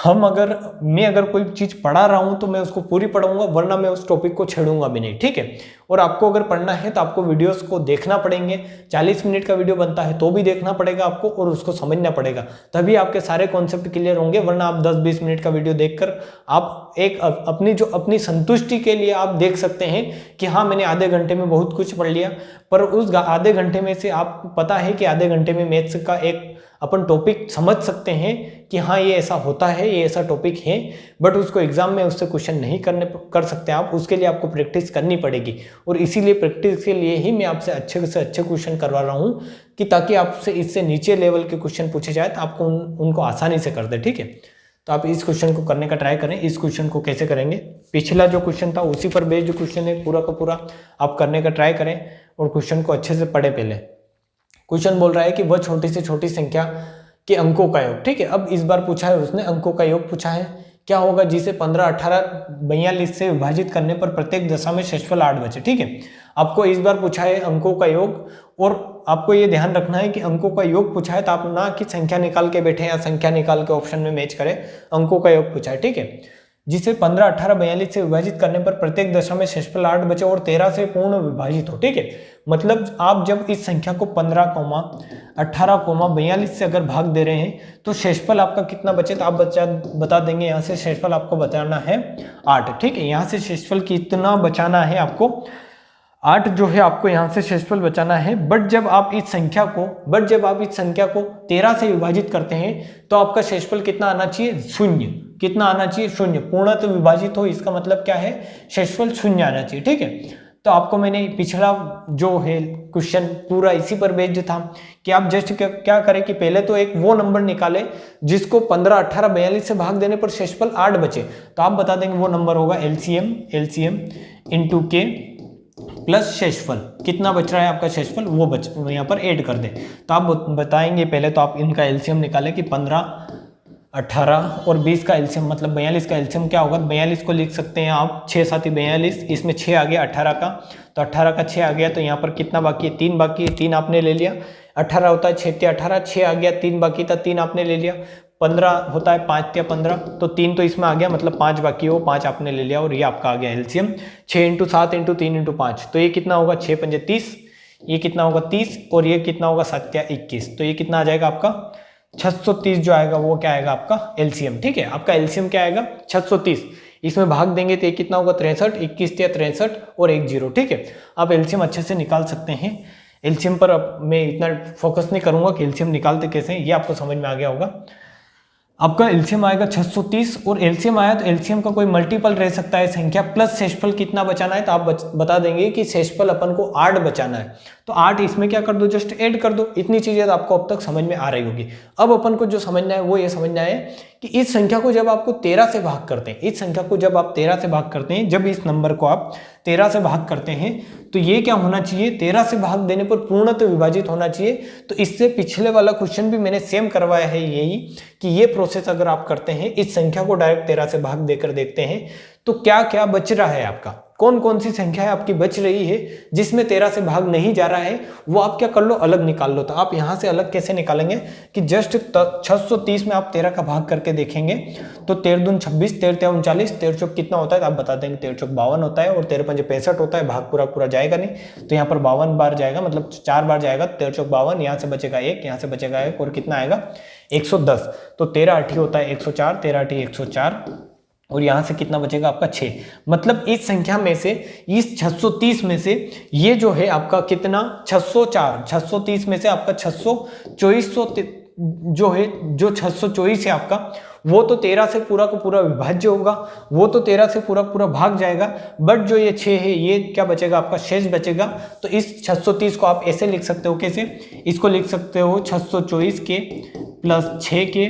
मैं अगर कोई चीज पढ़ा रहा हूं तो मैं उसको पूरी पढ़ाऊंगा, वरना मैं उस टॉपिक को छेड़ूंगा भी नहीं। ठीक है, और आपको अगर पढ़ना है तो आपको वीडियोस को देखना पड़ेंगे, 40 मिनट का वीडियो बनता है तो भी देखना पड़ेगा आपको और उसको समझना पड़ेगा, तभी आपके सारे कॉन्सेप्ट क्लियर होंगे। वरना आप 10-20 मिनट का वीडियो देखकर आप एक अपनी संतुष्टि के लिए आप देख सकते हैं कि हाँ मैंने आधे घंटे में बहुत कुछ पढ़ लिया, पर उस आधे घंटे में से आपको पता है कि आधे घंटे में मैथ्स का एक अपन टॉपिक समझ सकते हैं कि हाँ ये ऐसा होता है, ये ऐसा टॉपिक है, बट उसको एग्जाम में उससे क्वेश्चन नहीं कर सकते आप, उसके लिए आपको प्रैक्टिस करनी पड़ेगी। और इसीलिए प्रैक्टिस के लिए ही मैं आपसे अच्छे से अच्छे क्वेश्चन करवा रहा हूँ कि ताकि आपसे इससे नीचे लेवल के क्वेश्चन पूछे जाए तो आपको उनको आसानी से कर दे। ठीक है, तो आप इस क्वेश्चन को करने का ट्राई करें। इस क्वेश्चन को कैसे करेंगे, पिछला जो क्वेश्चन था उसी पर बेस्ड जो क्वेश्चन है पूरा का पूरा आप करने का ट्राई करें और क्वेश्चन को अच्छे से पढ़े। पहले क्वेश्चन बोल रहा है कि वह छोटी से छोटी संख्या के अंकों का योग। ठीक है, अब इस बार पूछा है उसने अंकों का योग पूछा है, क्या होगा जिसे 15, 18, 42 से विभाजित करने पर प्रत्येक दशा में शेषफल 8 बचे। ठीक है, आपको इस बार पूछा है अंकों का योग, और आपको ये ध्यान रखना है कि अंकों का योग पूछा है तो आप ना कि संख्या निकाल के बैठे या संख्या निकाल के ऑप्शन में मैच करें, अंकों का योग पूछा है। ठीक है, जिसे 15, 18, 42 से विभाजित करने पर प्रत्येक दशा में शेषफल 8 बचे और 13 से पूर्ण विभाजित हो। ठीक है, मतलब आप जब इस संख्या को 15, 18, 42 से अगर भाग दे रहे हैं तो शेषफल आपका कितना बचे, तो आप बता देंगे यहाँ से शेषफल आपको बचाना है 8। ठीक है, यहाँ से शेषफल कितना बचाना है आपको, 8 जो है आपको यहाँ से शेषफल बचाना है। बट जब आप इस संख्या को 13 से विभाजित करते हैं तो आपका शेषफल कितना आना चाहिए, 0। कितना आना चाहिए, 0। पूर्णतः विभाजित हो इसका मतलब क्या है, शेषफल 0 आना चाहिए। ठीक है, तो आपको मैंने पिछला जो है क्वेश्चन पूरा इसी पर बेस्ड था कि आप जस्ट क्या करें कि पहले तो एक वो नंबर निकाले जिसको 15, 18, 42 से भाग देने पर शेषफल 8 बचे, तो आप बता देंगे वो नंबर होगा एलसीएम इंटू के प्लस शेषफल। कितना बच रहा है आपका शेषफल वो यहाँ पर ऐड कर दे, तो आप बताएंगे पहले तो आप इनका एलसीएम निकालें कि 15, 18 और 20 का एलसीएम मतलब 42 का एलसीएम क्या होगा। 42 को लिख सकते हैं आप 6 7 42, इसमें 6 आ गया 18 का, तो 18 का 6 आ गया, तो यहाँ पर कितना बाकी है, 3 बाकी है, 3 आपने ले लिया। 18 होता है 6 × 18, 6 आ गया, 3 बाकी था, 3 आपने ले लिया। 15 होता है 5 × 15, तो 3 तो इसमें आ गया, मतलब 5 बाकी हो, 5 आपने ले लिया और ये आपका आ गया एलसीएम। 6 × 7 × 3 × 5, तो ये कितना होगा, 6 × 5 30, ये कितना होगा 30 और ये कितना होगा 7 × 21, तो ये कितना आ जाएगा आपका 630 जो आएगा वो क्या आएगा आपका एलसीएम। ठीक है, आपका एलसीएम क्या आएगा 630, इसमें भाग देंगे तो ये कितना होगा 63, 21 या 63 और 1 0। ठीक है, आप एलसीएम अच्छे से निकाल सकते हैं। एलसीएम पर अब मैं इतना फोकस नहीं करूंगा कि एलसीएम निकालते कैसे हैं, ये आपको समझ में आ गया होगा। आपका एलसीएम आएगा 630 और एलसीएम आया तो एलसीएम का कोई मल्टीपल रह सकता है संख्या प्लस शेषफल कितना बचाना है, तो आप बता देंगे कि शेषफल अपन को 8 बचाना है, तो 8 इसमें क्या कर दो, जस्ट ऐड कर दो। इतनी चीजें तो आपको अब तक समझ में आ रही होगी। अब अपन को जो समझना है वो ये समझना है कि इस संख्या को जब आपको 13 से भाग करते हैं, इस संख्या को जब आप 13 से भाग करते हैं, जब इस नंबर को आप 13 से भाग करते हैं तो ये क्या होना चाहिए, 13 से भाग देने पर पूर्णतः विभाजित होना चाहिए। तो इससे पिछले वाला क्वेश्चन भी मैंने सेम करवाया है यही कि ये प्रोसेस अगर आप करते हैं, इस संख्या को डायरेक्ट 13 से भाग देकर देखते हैं तो क्या क्या बच रहा है आपका। कौन कौन सी संख्या है आपकी बच रही है जिसमें 13 से भाग नहीं जा रहा है, वो आप क्या कर लो, अलग निकाल लो। तो आप यहाँ से अलग कैसे निकालेंगे कि जस्ट 630 में आप 13 का भाग करके देखेंगे तो 13 दून 26, 13 39, 13 चौक कितना होता है, तो आप बता देंगे 13 चौक 52 होता है और 13 पंजे 65 होता है। भाग पूरा पूरा जाएगा नहीं, तो यहाँ पर 52 बार जाएगा, मतलब 4 बार जाएगा, 13 चौक 52, यहाँ से बचेगा 1, यहाँ से बचेगा 1 और कितना आएगा 110। तो 13 8 होता है 104, 13 8 104 और यहाँ से कितना बचेगा आपका 6। मतलब इस संख्या में से, इस 630 में से ये जो है आपका कितना 604, 630 में से आपका 624 जो है, जो 624 है आपका, वो तो 13 से पूरा का पूरा विभाज्य होगा, वो तो 13 से पूरा पूरा भाग जाएगा। बट जो ये 6 है ये क्या बचेगा आपका, शेष बचेगा। तो इस 630 को आप ऐसे लिख सकते हो, कैसे, इसको लिख सकते हो 624 के प्लस 6 के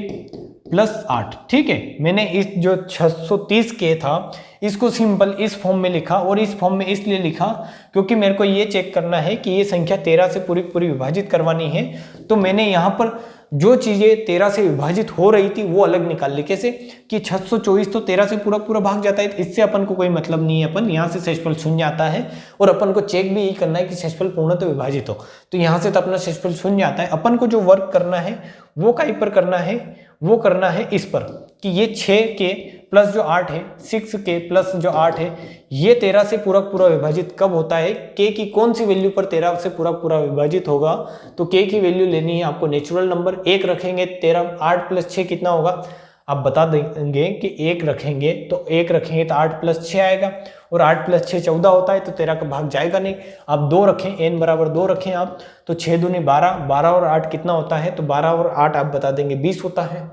प्लस 8। ठीक है, मैंने इस जो 630 के था इसको सिंपल इस फॉर्म में लिखा, और इस फॉर्म में इसलिए लिखा क्योंकि मेरे को ये चेक करना है कि ये संख्या 13 से पूरी पूरी विभाजित करवानी है। तो मैंने यहाँ पर जो चीजें 13 से विभाजित हो रही थी वो अलग निकाल ली। कैसे कि 624 तो 13 से पूरा पूरा भाग जाता है, इससे अपन को कोई मतलब नहीं है, अपन यहाँ से शेषफल शून्य आता है और अपन को चेक भी यही करना है कि शेषफल पूर्णतः विभाजित हो। तो यहाँ से तो अपना शेषफल शून्य आता है। अपन को जो वर्क करना है वो कहीं पर करना है, वो करना है इस पर कि ये 6 के प्लस जो 8 है, 6 के प्लस जो 8 है, ये 13 से पूरा पूरा विभाजित कब होता है, के की कौन सी वैल्यू पर 13 से पूरा पूरा विभाजित होगा। तो के की वैल्यू लेनी है आपको नेचुरल नंबर, 1 रखेंगे 13, 8 प्लस 6 कितना होगा, आप बता देंगे कि 1 रखेंगे तो 1 रखेंगे तो 8 प्लस 6 आएगा, और 8 प्लस 6 14 होता है, तो 13 का भाग जाएगा नहीं। आप 2 रखें, n बराबर 2 रखें आप, तो 6 दूनी 12, 12 और 8 कितना होता है, तो 12 और 8 आप बता देंगे 20 होता है।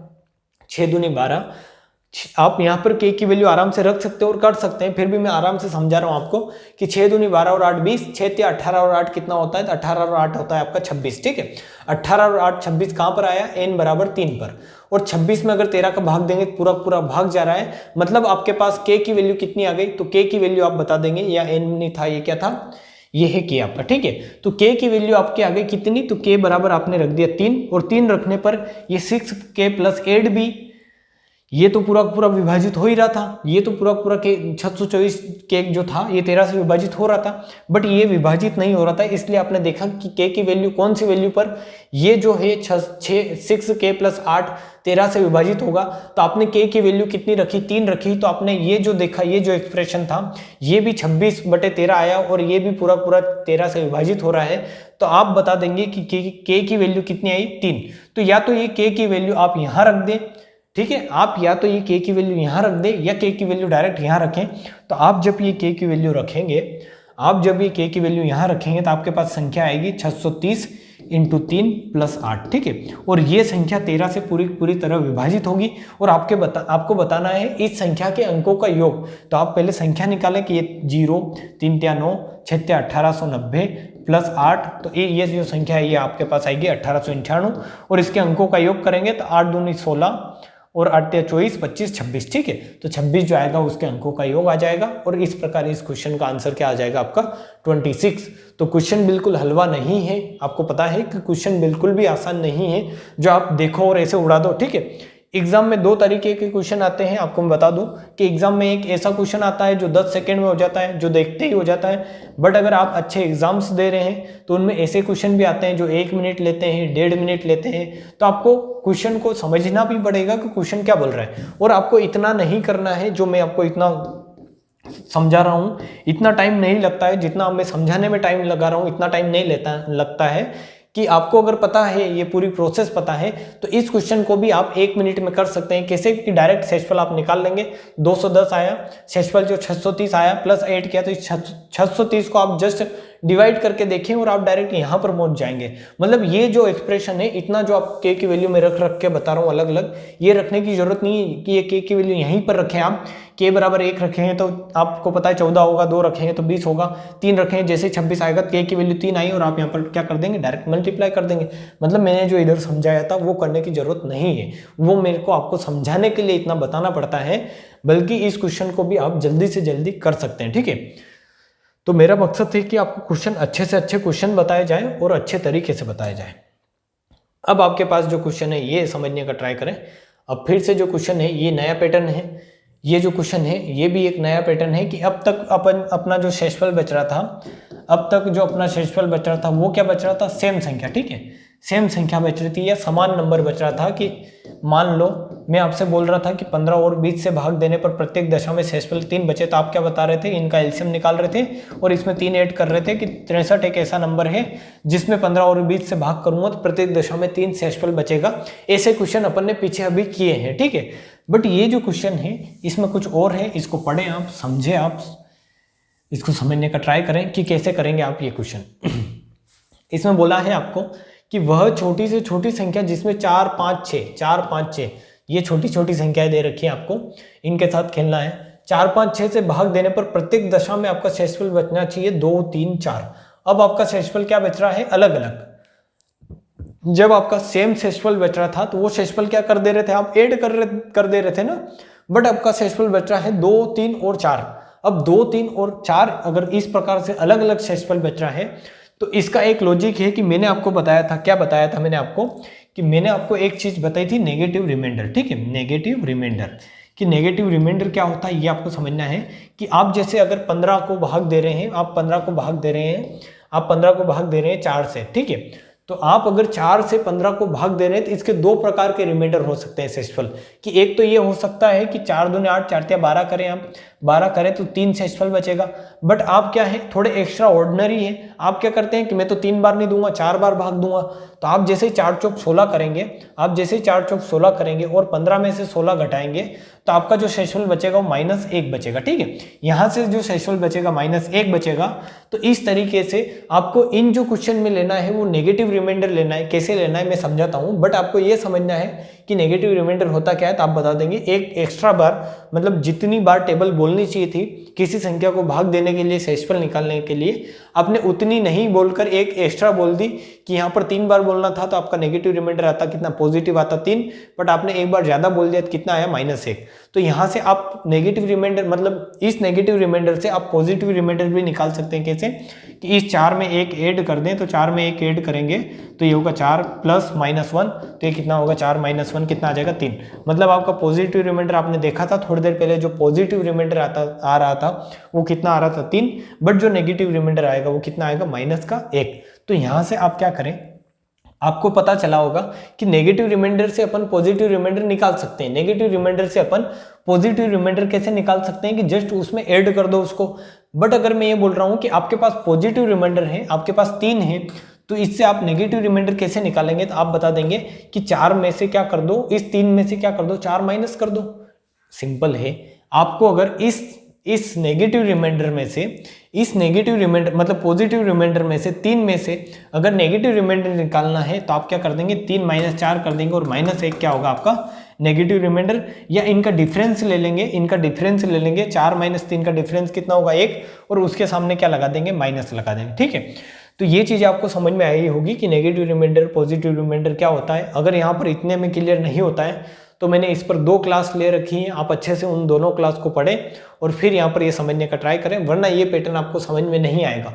6 दूनी 12, आप यहाँ पर के की वैल्यू आराम से रख सकते हो और कर सकते हैं, फिर भी मैं आराम से समझा रहा हूँ आपको कि 6 दूनी 12 और 8 20, 6 18 और 8 कितना होता है, तो 18 और 8 होता है आपका 26। ठीक है, 18 और 8 26 कहाँ पर आया, n बराबर 3 पर, और 26 में अगर 13 का भाग देंगे तो पूरा पूरा भाग जा रहा है, मतलब आपके पास k की वैल्यू कितनी आ गई, तो k की वैल्यू आप बता देंगे, या n नहीं था, ये क्या था, ये है k आपका। ठीक है, तो k की वैल्यू आपके आ गई कितनी, तो k बराबर आपने रख दिया 3, और 3 रखने पर ये 6k प्लस 8 भी, ये तो पूरा पूरा विभाजित हो ही रहा था, ये तो पूरा पूरा के 624 के जो था ये 13 से विभाजित हो रहा था, बट ये विभाजित नहीं हो रहा था, इसलिए आपने देखा कि के की वैल्यू कौन सी वैल्यू पर, ये जो है 6k प्लस 8 13 से विभाजित होगा, तो आपने के की वैल्यू कितनी रखी, 3 रखी, तो आपने ये जो देखा, ये जो एक्सप्रेशन था ये भी 26/13 आया, और ये भी पूरा पूरा 13 से विभाजित हो रहा है। तो आप बता देंगे कि के की वैल्यू कितनी आई, 3। तो या तो ये के की वैल्यू आप यहाँ रख दें, ठीक है, आप या तो ये k की वैल्यू यहाँ रख दें या k की वैल्यू डायरेक्ट यहाँ रखें। तो आप जब ये k की वैल्यू रखेंगे, आप जब ये k की वैल्यू यहाँ रखेंगे तो आपके पास संख्या आएगी 630 × 3 + 8। ठीक है, और ये संख्या 13 से पूरी तरह विभाजित होगी, और आपको बताना है इस संख्या के अंकों का योग। तो आप पहले संख्या निकालें कि ये 0, 3 × 9, 6 × 1890 प्लस 8, तो ये जो संख्या है ये आपके पास आएगी 1898, और इसके अंकों का योग करेंगे तो 8 दूनी 16 और 8 × 24 25 26। ठीक है, तो 26 जो आएगा उसके अंकों का योग आ जाएगा, और इस प्रकार इस क्वेश्चन का आंसर क्या आ जाएगा आपका 26। तो क्वेश्चन बिल्कुल हलवा नहीं है, आपको पता है कि क्वेश्चन बिल्कुल भी आसान नहीं है जो आप देखो और ऐसे उड़ा दो। ठीक है, एग्जाम में 2 तरीके के क्वेश्चन आते हैं, आपको मैं बता दूं कि एग्जाम में एक ऐसा क्वेश्चन आता है जो 10 सेकंड में हो जाता है, जो देखते ही हो जाता है, बट अगर आप अच्छे एग्जाम्स दे रहे हैं तो उनमें ऐसे क्वेश्चन भी आते हैं जो 1 मिनट लेते हैं, 1.5 मिनट लेते हैं। तो आपको क्वेश्चन को समझना भी पड़ेगा कि क्वेश्चन क्या बोल रहा है, और आपको इतना नहीं करना है जो मैं आपको इतना समझा रहा हूँ, इतना टाइम नहीं लगता है जितना मैं समझाने में टाइम लगा रहा हूँ, इतना टाइम नहीं लगता है। कि आपको अगर पता है, ये पूरी प्रोसेस पता है, तो इस क्वेश्चन को भी आप 1 मिनट में कर सकते हैं। कैसे कि डायरेक्ट शेषफल आप निकाल लेंगे, 210 आया, शेषफल जो 630 आया प्लस 8 किया, तो इस 630 को आप जस्ट डिवाइड करके देखें और आप डायरेक्ट यहाँ पर पहुंच जाएंगे। मतलब ये जो एक्सप्रेशन है, इतना जो आप के की वैल्यू में रख के बता रहा हूँ अलग अलग, ये रखने की जरूरत नहीं है कि ये के की वैल्यू यहीं पर रखें। आप के बराबर 1 रखेंगे तो आपको पता है 14 होगा, 2 रखेंगे तो 20 होगा, 3 रखेंगे जैसे 26 आएगा, के की वैल्यू 3 आई और आप यहाँ पर क्या कर देंगे, डायरेक्ट मल्टीप्लाई कर देंगे। मतलब मैंने जो इधर समझाया था वो करने की जरूरत नहीं है, वो मेरे को आपको समझाने के लिए इतना बताना पड़ता है, बल्कि इस क्वेश्चन को भी आप जल्दी से जल्दी कर सकते हैं। ठीक है, तो मेरा मकसद है कि आपको क्वेश्चन अच्छे से अच्छे क्वेश्चन बताए जाए और अच्छे तरीके से बताए जाए। अब आपके पास जो क्वेश्चन है ये समझने का ट्राई करें। अब फिर से जो क्वेश्चन है ये नया पैटर्न है, ये जो क्वेश्चन है ये भी एक नया पैटर्न है कि अब तक अपना जो शेषफल बच रहा था, अब तक जो अपना शेषफल बच रहा था वो क्या बच रहा था, सेम संख्या, ठीक है, सेम संख्या बच रही थी या समान नंबर बच रहा था। कि मान लो मैं आपसे बोल रहा था कि 15 और 20 से भाग देने पर प्रत्येक दशा में शेषफल 3 बचे, तो आप क्या बता रहे थे, इनका एलसीएम निकाल रहे थे और इसमें 3 ऐड कर रहे थे कि 63 एक ऐसा नंबर है जिसमें 15 और 20 से भाग करूंगा तो प्रत्येक दशा में 3 शेषफल बचेगा। ऐसे क्वेश्चन अपन ने पीछे अभी किए हैं, ठीक है। बट ये जो क्वेश्चन है इसमें कुछ और है, इसको पढ़ें आप, समझे आप, इसको समझने का ट्राई करें कि कैसे करेंगे आप ये क्वेश्चन। इसमें बोला है आपको कि वह छोटी से छोटी संख्या जिसमें 4 5 6 ये छोटी छोटी संख्याएं दे रखी है आपको, इनके साथ खेलना है। 4 5 6 से भाग देने पर प्रत्येक दशा में आपका शेषफल बचना चाहिए 2 3 4। अब आपका शेषफल क्या बच रहा है, अलग अलग। जब आपका सेम शेषफल बच रहा था तो वो शेषफल क्या कर दे रहे थे, आप ऐड कर दे रहे थे ना। बट आपका शेषफल बच रहा है 2 3 और 4। अब 2 3 और 4 अगर इस प्रकार से अलग अलग शेषफल बच रहा है तो इसका एक लॉजिक है कि मैंने आपको बताया था, क्या बताया था मैंने आपको, कि मैंने आपको एक चीज बताई थी, नेगेटिव रिमाइंडर, ठीक है, नेगेटिव रिमाइंडर। कि नेगेटिव रिमाइंडर क्या होता है ये आपको समझना है। कि आप जैसे अगर 15 को भाग दे रहे हैं, आप 15 को भाग दे रहे हैं, आप 15 को भाग दे रहे हैं 4 से, ठीक है। तो आप अगर 4 से 15 को भाग दे रहे हैं तो इसके 2 प्रकार के रिमाइंडर हो सकते हैं शेषफल। कि एक तो ये हो सकता है कि 4 दूनी 8, 4 तिया 12 करें, आप 12 करें तो 3 शेषफल बचेगा। बट आप क्या है, थोड़े एक्स्ट्रा ऑर्डिनरी है, आप क्या करते हैं कि मैं तो 3 बार नहीं दूंगा, 4 बार भाग दूंगा। तो आप जैसे ही 4 चौक 16 करेंगे, आप जैसे ही 4 चौक 16 करेंगे और 15 में से 16 घटाएंगे तो आपका जो शेषफल बचेगा वो -1 बचेगा, ठीक है। यहां से जो शेषफल बचेगा -1 बचेगा। तो इस तरीके से आपको इन जो क्वेश्चन में लेना है वो नेगेटिव रिमाइंडर लेना है। कैसे लेना है मैं समझाता हूं, बट आपको ये समझना है कि नेगेटिव रिमाइंडर होता क्या है तो आप बता देंगे। एक एक्स्ट्रा बार, मतलब जितनी बार टेबल बोलनी चाहिए थी किसी संख्या को भाग देने के लिए, शेषफल निकालने के लिए, आपने उतनी नहीं बोलकर एक एक्स्ट्रा बोल दी। कि यहाँ पर 3 बार बोलना था तो आपका नेगेटिव रिमाइंडर आता कितना, पॉजिटिव आता 3, बट आपने एक बार ज्यादा बोल दिया तो कितना आया, -1। तो यहाँ से आप नेगेटिव रिमाइंडर, मतलब इस नेगेटिव रिमाइंडर से आप पॉजिटिव रिमाइंडर भी निकाल सकते हैं। कैसे, कि इस 4 में 1 ऐड कर दें, तो 4 में 1 ऐड करेंगे तो ये होगा 4 + -1, तो ये कितना होगा, 4 - 1 कितना आ जाएगा, 3। मतलब आपका पॉजिटिव रिमाइंडर आपने देखा था थोड़ी देर पहले, जो पॉजिटिव रिमाइंडर आ रहा था वो कितना आ रहा था, 3। बट जो नेगेटिव रिमाइंडर आएगा वो कितना आएगा, -1। तो यहां से आप क्या करें, आपको पता चला होगा कि नेगेटिव रिमाइंडर से अपन पॉजिटिव रिमाइंडर निकाल सकते हैं। नेगेटिव रिमाइंडर से अपन पॉजिटिव रिमाइंडर कैसे निकाल सकते हैं, कि जस्ट उसमें ऐड कर दो उसको। बट अगर मैं ये बोल रहा हूं कि आपके पास पॉजिटिव रिमाइंडर है, आपके पास 3 है, तो इससे आप नेगेटिव रिमाइंडर कैसे निकालेंगे, तो आप बता देंगे कि 4 में से क्या कर दो, इस 3 में से क्या कर दो, 4 माइनस कर दो। सिंपल है। आपको अगर इस नेगेटिव रिमाइंडर में से, इस नेगेटिव रिमाइंडर मतलब पॉजिटिव रिमाइंडर में से 3 में से अगर नेगेटिव रिमाइंडर निकालना है तो आप क्या कर देंगे, 3 - 4 कर देंगे और -1 क्या होगा आपका नेगेटिव रिमाइंडर। या इनका डिफरेंस ले लेंगे, इनका डिफरेंस ले लेंगे, 4 - 3 का डिफरेंस कितना होगा, 1, और उसके सामने क्या लगा देंगे, माइनस लगा देंगे, ठीक है। तो ये चीज आपको समझ में आई होगी कि नेगेटिव रिमाइंडर पॉजिटिव रिमाइंडर क्या होता है। अगर यहाँ पर इतने में क्लियर नहीं होता है तो मैंने इस पर 2 क्लास ले रखी हैं, आप अच्छे से उन दोनों क्लास को पढ़ें और फिर यहाँ पर ये समझने का ट्राई करें, वरना ये पैटर्न आपको समझ में नहीं आएगा।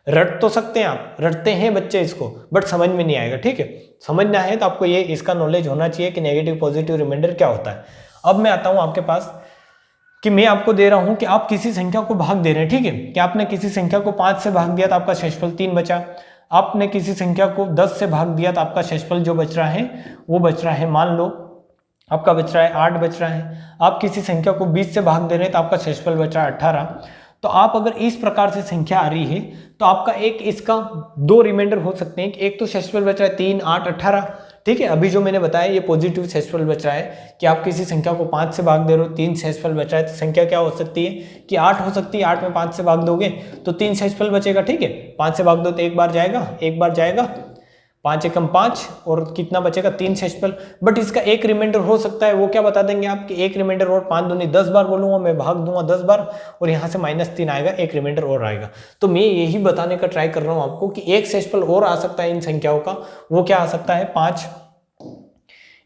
रट तो सकते हैं आप, रटते हैं बच्चे इसको, बट समझ में नहीं आएगा, ठीक है। समझना है तो आपको ये इसका नॉलेज होना चाहिए कि नेगेटिव पॉजिटिव रिमाइंडर क्या होता है। अब मैं आता हूँ आपके पास कि मैं आपको दे रहा हूं कि आप किसी संख्या को भाग दे रहे हैं, ठीक है। कि आपने किसी संख्या को 5 से भाग दिया तो आपका शेषफल 3 बचा। आपने किसी संख्या को 10 से भाग दिया तो आपका शेषफल जो बच रहा है वो बच रहा है, मान लो आपका बच रहा है 8 बच रहा है। आप किसी संख्या को 20 से भाग दे रहे हैं तो आपका शेषफल बच रहा है 18। तो आप अगर इस प्रकार से संख्या आ रही है तो आपका एक इसका 2 रिमाइंडर हो सकते हैं। एक तो शेषफल बच रहा है 3 8 18, ठीक है। अभी जो मैंने बताया ये पॉजिटिव शेषफल बच रहा है कि आप किसी संख्या को 5 से भाग दे रहे हो, 3 शेषफल बच रहा है, तो संख्या क्या हो सकती है कि 8 हो सकती है। 8 में 5 से भाग दोगे तो 3 शेषफल बचेगा, ठीक है। 5 से भाग दो तो एक बार जाएगा, 5 एकम 5 और कितना बचेगा, 3 शेषफल। बट इसका एक रिमाइंडर हो सकता है, वो क्या बता देंगे आप कि एक रिमाइंडर और 5 दूनी 10 बार बोलूंगा मैं, भाग दूंगा 10 बार और यहाँ से -3 आएगा, एक रिमाइंडर और आएगा। तो मैं यही बताने का ट्राई कर रहा हूँ आपको कि एक शेषफल और आ सकता है इन संख्याओं का, वो क्या आ सकता है 5।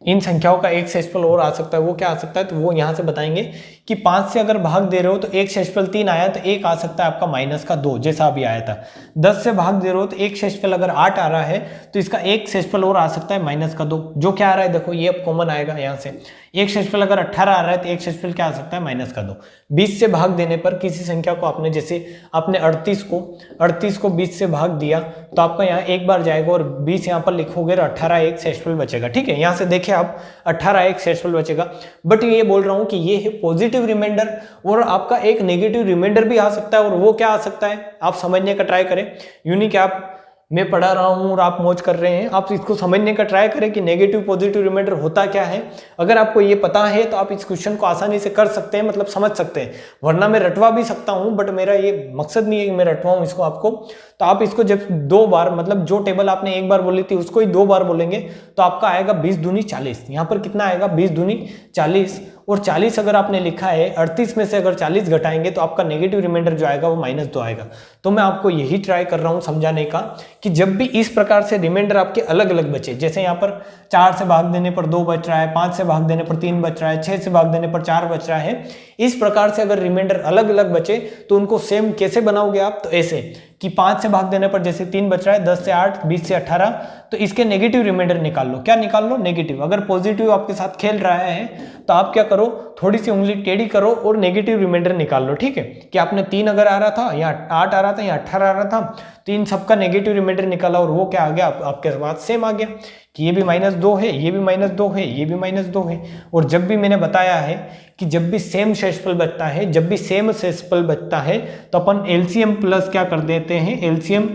इन संख्याओं का एक शेषफल और आ सकता है, वो क्या आ सकता है, तो वो यहाँ से बताएंगे कि 5 से अगर भाग दे रहे हो तो एक शेषफल 3 आया तो एक आ सकता है आपका -2, जैसा अभी आया था। 10 से भाग दे रहे हो तो एक शेषफल अगर 8 आ रहा है तो इसका एक शेषफल और आ सकता है -2, जो क्या आ रहा है देखो ये अब कॉमन आएगा यहाँ से। एक शेषफल अगर 18 आ रहा है तो एक शेषफल क्या आ सकता है -2। 20 से भाग देने पर किसी संख्या को आपने, जैसे आपने 38 को 20 से भाग दिया तो आपका यहाँ एक बार जाएगा और 20 यहाँ पर लिखोगे तो 18 एक शेषफल बचेगा। ठीक है, यहाँ से देखिए आप 18 एक शेषफल बचेगा। बट ये बोल रहा हूँ कि ये है पॉजिटिव रिमाइंडर और आपका एक नेगेटिव रिमाइंडर भी आ सकता है। और वो क्या आ सकता है आप समझने का ट्राई करें। यूनी कि आप मैं पढ़ा रहा हूं और आप मौज कर रहे हैं, आप इसको समझने का ट्राई करें कि नेगेटिव पॉजिटिव रिमाइंडर होता क्या है। अगर आपको ये पता है तो आप इस क्वेश्चन को आसानी से कर सकते हैं, मतलब समझ सकते हैं। वरना मैं रटवा भी सकता हूं, बट मेरा ये मकसद नहीं है कि मैं रटवाऊं इसको आपको। तो आप इसको जब 2 बार, मतलब जो टेबल आपने एक बार बोली थी उसको ही 2 बार बोलेंगे तो आपका आएगा 20 दूनी 40। यहाँ पर कितना आएगा 20 दूनी 40। और 40 अगर आपने लिखा है, 38 में से अगर 40 घटाएंगे तो आपका नेगेटिव रिमाइंडर जो आएगा वो -2 आएगा। तो मैं आपको यही ट्राई कर रहा हूँ समझाने का कि जब भी इस प्रकार से रिमाइंडर आपके अलग अलग बचे, जैसे यहाँ पर 4 से भाग देने पर 2 बच रहा है, 5 से भाग देने पर 3 बच रहा है, 6 से भाग देने पर 4 बच रहा है, इस प्रकार से अगर रिमाइंडर अलग अलग बचे तो उनको सेम कैसे बनाओगे आप, तो ऐसे कि 5 से भाग देने पर जैसे 3 बच रहा है, 10 से 8, 20 से 18, तो इसके नेगेटिव रिमाइंडर निकाल लो। क्या निकाल लो? नेगेटिव। अगर पॉजिटिव आपके साथ खेल रहा है तो आप क्या करो, थोड़ी सी उंगली टेढ़ी करो और नेगेटिव रिमाइंडर निकाल लो। ठीक है, कि आपने 3 अगर आ रहा था या 8 आ रहा था या 18 आ रहा था तो इन सबका नेगेटिव रिमाइंडर निकाला और वो क्या आ गया आपके पास सेम आ गया कि ये भी -2 है, ये भी -2 है, ये भी -2 है। और जब भी मैंने बताया है कि जब भी सेम शेषफल बचता है, जब भी सेम शेषफल बचता है तो अपन एलसीएम प्लस क्या कर देते हैं, एलसीएम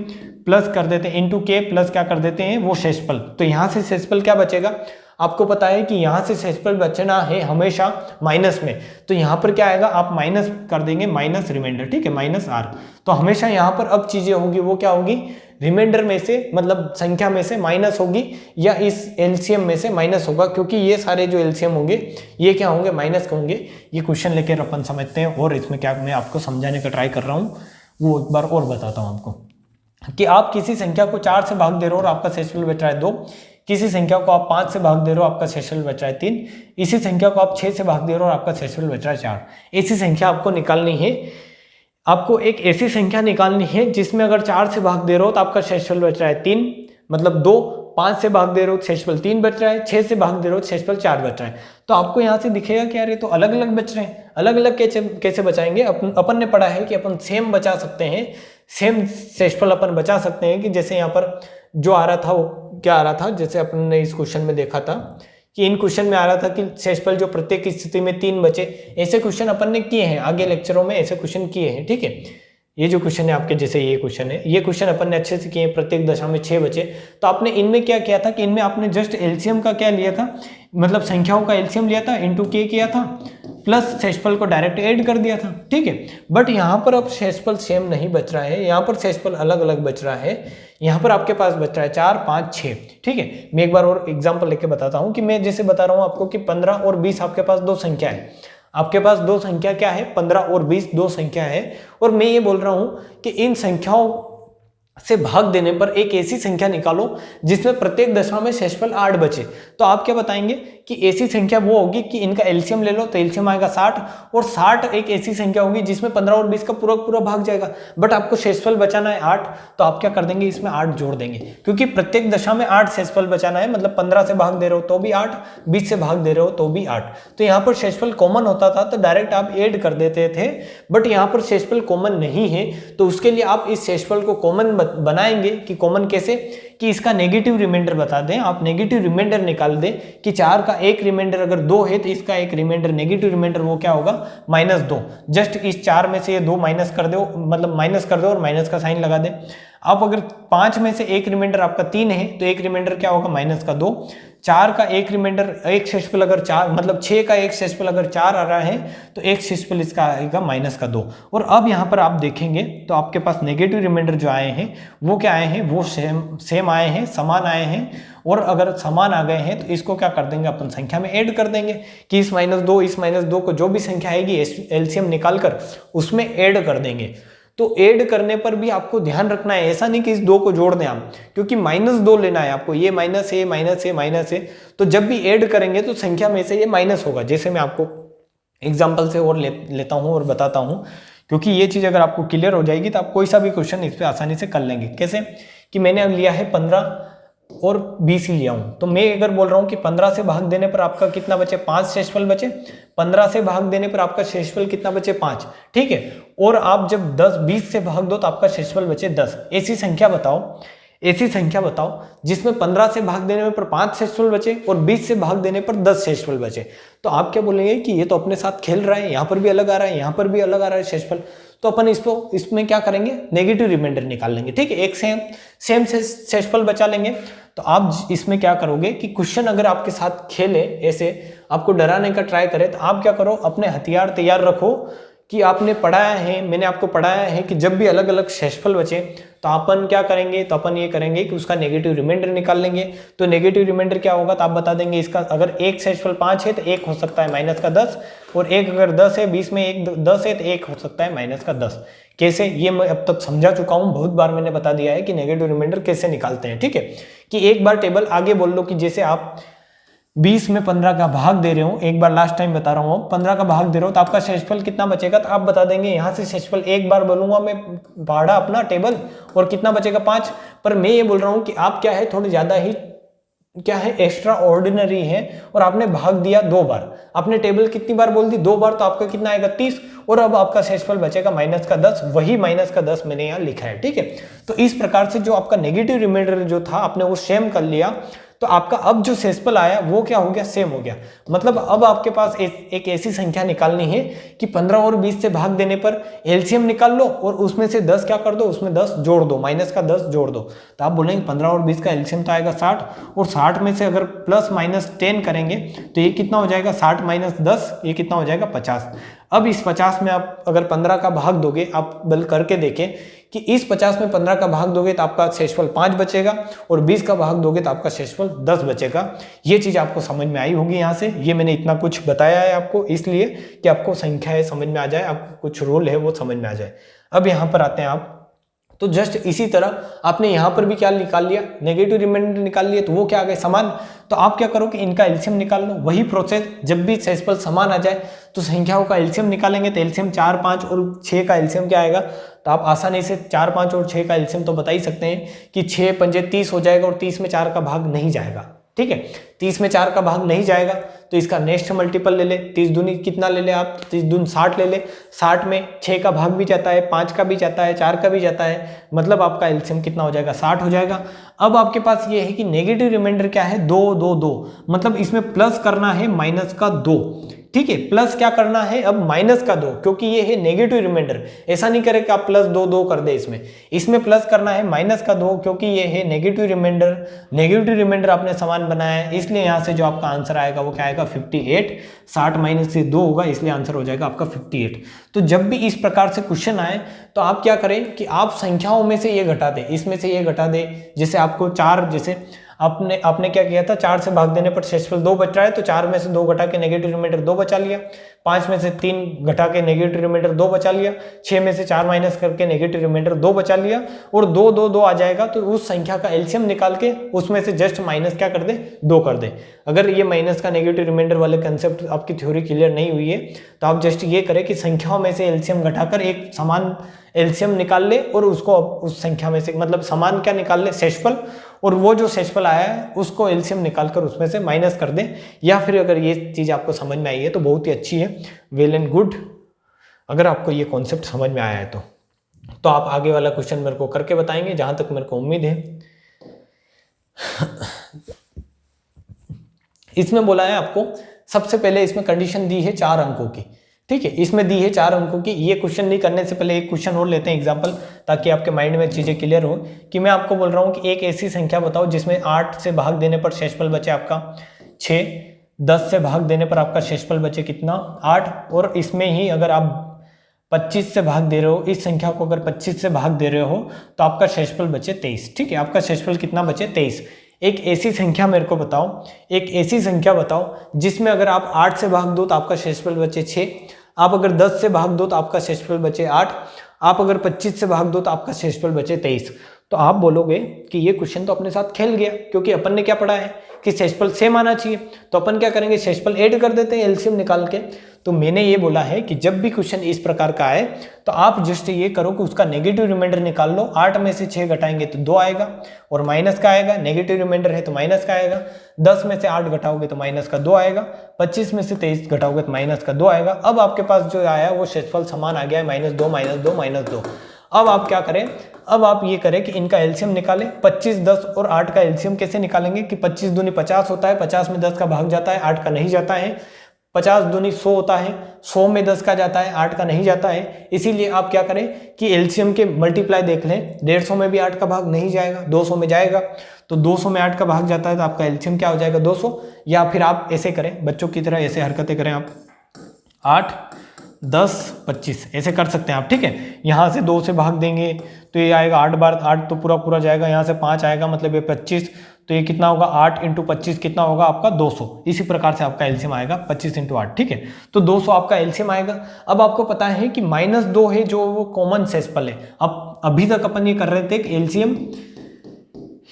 प्लस कर देते हैं इनटू के प्लस क्या कर देते हैं वो शेषफल। तो यहाँ से शेषफल क्या बचेगा, आपको पता है कि यहाँ से शेषफल बचना है हमेशा माइनस में, तो यहाँ पर क्या आएगा आप माइनस कर देंगे, माइनस रिमाइंडर। ठीक है, -r। तो हमेशा यहाँ पर अब चीजें होगी वो क्या होगी, रिमाइंडर में से, मतलब संख्या में से माइनस होगी या इस एलसीएम में से माइनस होगा, क्योंकि ये सारे जो एलसीएम होंगे ये क्या होंगे, माइनस होंगे। ये क्वेश्चन लेकर अपन समझते हैं और इसमें क्या मैं आपको समझाने का ट्राई कर रहा हूँ वो एक बार और बताता हूँ आपको कि आप किसी संख्या को 4 से भाग दे रहे हो और आपका शेषफल बच रहा है 2, किसी संख्या को आप 5 से भाग दे रहे हो आपका शेषफल बच रहा है 3, इसी संख्या को आप 6 से भाग दे रहे हो और आपका शेषफल बच रहा है 4। ऐसी संख्या आपको निकालनी है। आपको एक ऐसी संख्या निकालनी है जिसमें अगर 4 से भाग दे रहे हो तो आपका शेषफल बच रहा है 3, मतलब 2, 5 से भाग दे रहे हो शेषफल 3 बच रहा है, 6 से भाग दे रहे हो शेषफल 4 बच रहा है। तो आपको यहाँ से दिखेगा कि यार ये तो अलग अलग बच रहे हैं। अलग अलग कैसे बचाएंगे, अपन ने पढ़ा है कि अपन सेम बचा सकते हैं, सेम शेषफल अपन बचा सकते हैं। कि जैसे यहाँ पर जो आ रहा था वो क्या आ रहा था, जैसे अपन ने इस क्वेश्चन में देखा था कि इन क्वेश्चन में आ रहा था कि शेषफल जो प्रत्येक स्थिति में 3 बचे। ऐसे क्वेश्चन अपन ने किए हैं, आगे लेक्चरों में ऐसे क्वेश्चन किए हैं। ठीक है, ये जो क्वेश्चन है आपके, जैसे ये क्वेश्चन है, ये क्वेश्चन अपन ने अच्छे से किए, प्रत्येक दशा में 6 बचे। तो आपने इनमें क्या किया था कि इनमें आपने जस्ट एलसीएम का क्या लिया था, मतलब संख्याओं का एलसीएम लिया था, इनटू के किया था, प्लस शेषफल को डायरेक्ट ऐड कर दिया था। ठीक है, बट यहाँ पर अब शेषफल सेम नहीं बच रहा है, यहाँ पर शेषफल अलग अलग बच रहा है। यहाँ पर आपके पास बच रहा है 4, 5, 6। ठीक है, मैं एक बार और एग्जाम्पल लेके बताता हूँ कि मैं जैसे बता रहा हूँ आपको कि 15 और 20 आपके पास 2 संख्या है। आपके पास 2 संख्या क्या है, 15 और 20 2 संख्या है। और मैं ये बोल रहा हूँ कि इन संख्याओं से भाग देने पर एक ऐसी संख्या निकालो जिसमें प्रत्येक दशा में शेषफल 8 बचे। तो आप क्या बताएंगे कि ऐसी संख्या वो होगी कि इनका एलसीएम ले लो तो एलसीएम आएगा 60, और 60 एक ऐसी संख्या होगी जिसमें 15 और 20 का पूरा भाग जाएगा। बट आपको शेषफल बचाना है 8, तो आप क्या कर देंगे, इसमें 8 जोड़ देंगे, क्योंकि प्रत्येक दशा में 8 शेषफल बचाना है। मतलब 15 से भाग दे रहे हो तो भी 8, 20 से भाग दे रहे हो तो भी 8। तो यहाँ पर शेषफल कॉमन होता था तो डायरेक्ट आप ऐड कर देते थे, बट यहाँ पर शेषफल कॉमन नहीं है। तो उसके लिए आप इस शेषफल को कॉमन बनाएंगे। कि कॉमन कैसे, कि इसका नेगेटिव रिमाइंडर बता दें, आप नेगेटिव रिमाइंडर निकाल दें कि 4 का एक रिमाइंडर अगर 2 है तो इसका एक रिमाइंडर नेगेटिव रिमाइंडर वो क्या होगा, -2। जस्ट इस 4 में से ये 2 माइनस कर दो, मतलब माइनस कर दो और माइनस का साइन लगा दें। अब अगर 5 में से एक रिमाइंडर आपका 3 है तो एक रिमाइंडर क्या होगा, -2। 4 का एक रिमाइंडर, एक शेषफल अगर 4, मतलब 6 का एक शेषफल अगर 4 आ रहा है तो एक शेषफल इसका आएगा -2। और अब यहाँ पर आप देखेंगे तो आपके पास नेगेटिव रिमाइंडर जो आए हैं वो क्या आए हैं, वो सेम आए हैं, समान आए हैं। और अगर समान आ गए हैं तो इसको क्या कर देंगे, अपन संख्या में ऐड कर देंगे कि इस -2 इस -2 को जो भी संख्या आएगी एलसीएम निकाल कर उसमें ऐड कर देंगे। तो ऐड करने पर भी आपको ध्यान रखना है, ऐसा नहीं कि इस 2 को जोड़ दें आप, क्योंकि -2 लेना है आपको। ये माइनस है, माइनस है, माइनस है, तो जब भी ऐड करेंगे तो संख्या में से ये माइनस होगा। जैसे मैं आपको एग्जाम्पल से और लेता हूँ और बताता हूँ, क्योंकि ये चीज़ अगर आपको क्लियर हो जाएगी तो आप कोई सा भी क्वेश्चन इस पर आसानी से कर लेंगे। कैसे कि मैंने अब लिया है 15 और 20 ही लिया हूँ, तो मैं अगर बोल रहा हूँ कि 15 से भाग देने पर आपका कितना बचे, 5 शेषफल बचे। 15 से भाग देने पर आपका शेषफल कितना बचे, 5। ठीक है, और आप जब 20 से भाग दो तो आपका शेषफल बचे 10। ऐसी संख्या बताओ जिसमें 15 से भाग देने पर 5 शेषफल बचे और 20 से भाग देने पर 10 शेषफल बचे। तो आप क्या बोलेंगे कि ये तो अपने साथ खेल रहा है, यहाँ पर भी अलग आ रहा है, यहाँ पर भी अलग आ रहा है शेषफल। तो अपन इसमें क्या करेंगे, नेगेटिव रिमाइंडर निकाल लेंगे। ठीक है, एक सेम शेषफल बचा लेंगे। तो आप इसमें क्या करोगे कि क्वेश्चन अगर आपके साथ खेले, ऐसे आपको डराने का ट्राई करे, तो आप क्या करो, अपने हथियार तैयार रखो कि आपने पढ़ाया है, मैंने आपको पढ़ाया है कि जब भी अलग अलग शेषफल बचे तो अपन क्या करेंगे, तो अपन ये करेंगे कि उसका नेगेटिव रिमाइंडर निकाल लेंगे। तो नेगेटिव रिमाइंडर क्या होगा, तो आप बता देंगे इसका, अगर एक शेषफल 5 है तो एक हो सकता है माइनस का 10, और एक अगर 10 है, 20 में एक 10 है तो एक हो सकता है माइनस का 10। कैसे, ये मैं अब तक समझा चुका हूँ, बहुत बार मैंने बता दिया है कि नेगेटिव रिमाइंडर कैसे निकालते हैं। ठीक है, कि एक बार टेबल आगे बोल लो कि जैसे आप 20 में 15 का भाग दे रहे हो, एक बार लास्ट टाइम बता रहा हूँ, 15 का भाग दे रहे हो तो आपका शेषफल कितना बचेगा, तो आप बता देंगे यहाँ से शेषफल एक बार बोलूंगा मैं, पढ़ा अपना टेबल, और कितना बचेगा 5। पर मैं ये बोल रहा हूँ कि आप क्या है, थोड़ी ज्यादा ही क्या है, एक्स्ट्रा ऑर्डिनरी है, और आपने भाग दिया 2 बार, आपने टेबल कितनी बार बोल दी, 2 बार, तो आपका कितना आएगा 30, और अब आपका शेषफल बचेगा माइनस का 10। वही माइनस का 10 मैंने यहाँ लिखा है। ठीक है, तो इस प्रकार से जो आपका नेगेटिव रिमाइंडर जो था आपने वो सेम कर लिया, तो आपका अब जो शेषफल आया वो क्या हो गया, सेम हो गया। मतलब अब आपके पास एक ऐसी संख्या निकालनी है कि 15 और 20 से भाग देने पर एलसीएम निकाल लो और उसमें से 10 क्या कर दो, उसमें 10 जोड़ दो, माइनस का 10 जोड़ दो। तो आप बोलेंगे 15 और 20 का एलसीएम तो आएगा 60, और 60 में से अगर प्लस माइनस 10 करेंगे तो ये कितना हो जाएगा, 60 माइनस 10, ये कितना हो जाएगा 50। अब इस 50 में आप अगर 15 का भाग दोगे, आप बल करके देखें कि इस 50 में 15 का भाग दोगे तो आपका शेषफल 5 बचेगा, और 20 का भाग दोगे तो आपका शेषफल 10 बचेगा। ये चीज आपको समझ में आई होगी। यहाँ से ये मैंने इतना कुछ बताया है आपको इसलिए कि आपको संख्याएं समझ में आ जाए, आपको कुछ रोल है वो समझ में आ जाए। अब यहाँ पर आते हैं आप, तो जस्ट इसी तरह आपने यहाँ पर भी क्या निकाल लिया, नेगेटिव रिमाइंडर निकाल लिया, तो वो क्या आ गए, समान। तो आप क्या करो कि इनका एलसीएम निकाल लो। वही प्रोसेस, जब भी शेषफल समान आ जाए तो संख्याओं का एलसीएम निकालेंगे। तो एलसीएम 4, 5 और 6 का एलसीएम क्या आएगा, तो आप आसानी से 4, 5 और 6 का एलसीएम तो बता ही सकते हैं कि 6 पंजे 30 हो जाएगा, और 30 में 4 का भाग नहीं जाएगा। ठीक है, 30 में 4 का भाग नहीं जाएगा, तो इसका नेक्स्ट मल्टीपल ले ले, 30 दूनी कितना ले ले आप, 30 दून 60 ले ले। 60 में 6 का भाग भी जाता है, 5 का भी जाता है, 4 का भी जाता है, मतलब आपका एलसीएम कितना हो जाएगा, 60 हो जाएगा। अब आपके पास ये है कि नेगेटिव रिमाइंडर क्या है, 2, 2, 2, मतलब इसमें प्लस करना है माइनस का 2। ठीक है, प्लस क्या करना है अब, माइनस का 2, क्योंकि ये है नेगेटिव रिमाइंडर। ऐसा नहीं करे कि आप प्लस 2, 2 कर दे, इसमें प्लस करना है माइनस का 2, क्योंकि ये है नेगेटिव रिमाइंडर। नेगेटिव रिमाइंडर आपने समान बनाया है, इसलिए यहाँ से जो आपका आंसर आएगा वो क्या आएगा, 58। 60 माइनस से 2 होगा, इसलिए आंसर हो जाएगा आपका 58। तो जब भी इस प्रकार से क्वेश्चन आए तो आप क्या करें कि आप संख्याओं में से ये घटा दें, इसमें से ये घटा दें। जैसे आपको 4, जैसे आपने क्या किया था, 4 से भाग देने पर शेषफल 2 बच रहा है, तो 4 में से 2 घटा के नेगेटिव रिमाइंडर 2 बचा लिया। 5 में से 3 घटा के नेगेटिव रिमाइंडर 2 बचा लिया। 6 में से 4 माइनस करके नेगेटिव रिमाइंडर 2 बचा लिया, और 2, 2, 2 आ जाएगा। तो उस संख्या का एलसीएम निकाल के उसमें से जस्ट माइनस क्या कर दे, 2 कर दे। अगर ये माइनस का नेगेटिव रिमाइंडर वाले कंसेप्ट आपकी थ्योरी क्लियर नहीं हुई है तो आप जस्ट ये करें कि संख्याओं में से एलसीएम घटाकर एक समान एलसीएम निकाल ले, और उसको उस संख्या में से, मतलब समान क्या निकाल ले, शेषफल, और वो जो शेषफल आया है उसको एलसीएम निकालकर उसमें से माइनस कर दें। या फिर अगर ये चीज़ आपको समझ में आई है तो बहुत ही अच्छी है, वेल एंड गुड। अगर आपको ये कॉन्सेप्ट समझ में आया है तो आप आगे वाला क्वेश्चन मेरे को करके बताएंगे, जहां तक मेरे को उम्मीद है। इसमें बोला है आपको, सबसे पहले इसमें कंडीशन दी है 4 अंकों की। ठीक है, इसमें दी है 4 अंकों की। ये क्वेश्चन नहीं करने से पहले एक क्वेश्चन और लेते हैं एग्जांपल, ताकि आपके माइंड में चीजें क्लियर हो। कि मैं आपको बोल रहा हूं कि एक ऐसी संख्या बताओ जिसमें 8 से भाग देने पर शेषफल बचे आपका 6, 10 से भाग देने पर आपका शेषफल बचे कितना, 8, और इसमें ही अगर आप 25 से भाग दे रहे हो, इस संख्या को अगर 25 से भाग दे रहे हो तो आपका शेषफल बचे 23। ठीक है, आपका शेषफल कितना बचे, 23। एक ऐसी संख्या मेरे को बताओ, एक ऐसी संख्या बताओ जिसमें अगर आप 8 से भाग दो तो आपका शेषफल बचे 6, आप अगर 10 से भाग दो तो आपका शेषफल बचे 8, आप अगर 25 से भाग दो तो आपका शेषफल बचे 23। तो आप बोलोगे कि ये क्वेश्चन तो अपने साथ खेल गया, क्योंकि अपन ने क्या पढ़ा है कि शेषफल सेम आना चाहिए। तो अपन क्या करेंगे, शेषफल ऐड कर देते हैं एलसीएम निकाल के। तो मैंने ये बोला है कि जब भी क्वेश्चन इस प्रकार का आए तो आप जस्ट ये करो कि उसका नेगेटिव रिमाइंडर निकाल लो। 8 में से 6 घटाएंगे तो 2 आएगा और माइनस का आएगा, नेगेटिव रिमाइंडर है तो माइनस का आएगा। 10 में से 8 घटाओगे तो माइनस का 2 आएगा। 25 में से 23 घटाओगे तो माइनस का 2 आएगा। अब आपके पास जो आया वो शेषफल समान आ गया है, -2 -2 -2। अब आप क्या करें, अब आप ये करें कि इनका एलसीएम निकालें। 25, 10 और 8 का एलसीएम कैसे निकालेंगे कि 25 दूनी 50 होता है, 50 में 10 का भाग जाता है, 8 का नहीं जाता है। 50 दूनी 100 होता है, 100 में 10 का जाता है, 8 का नहीं जाता है। इसीलिए आप क्या करें कि एलसीएम के मल्टीप्लाई देख लें। 150 में भी 8 का भाग नहीं जाएगा, 200 में जाएगा। तो 200 में 8 का भाग जाता है तो आपका एलसीएम क्या हो जाएगा, 200। या फिर आप ऐसे करें, बच्चों की तरह ऐसे हरकतें करें आप, 8, 10, 25 ऐसे कर सकते हैं आप, ठीक है। यहाँ से 2 से भाग देंगे तो ये आएगा 8 बार 8 तो पूरा पूरा जाएगा, यहाँ से 5 आएगा मतलब ये 25, तो ये कितना होगा 8 × 25 कितना होगा आपका 200। इसी प्रकार से आपका एलसीएम आएगा 25 × 8, ठीक है। तो 200 आपका एलसीएम आएगा। अब आपको पता है कि -2 है जो वो कॉमन शेषफल है। अब अभी तक अपन ये कर रहे थे कि एलसीएम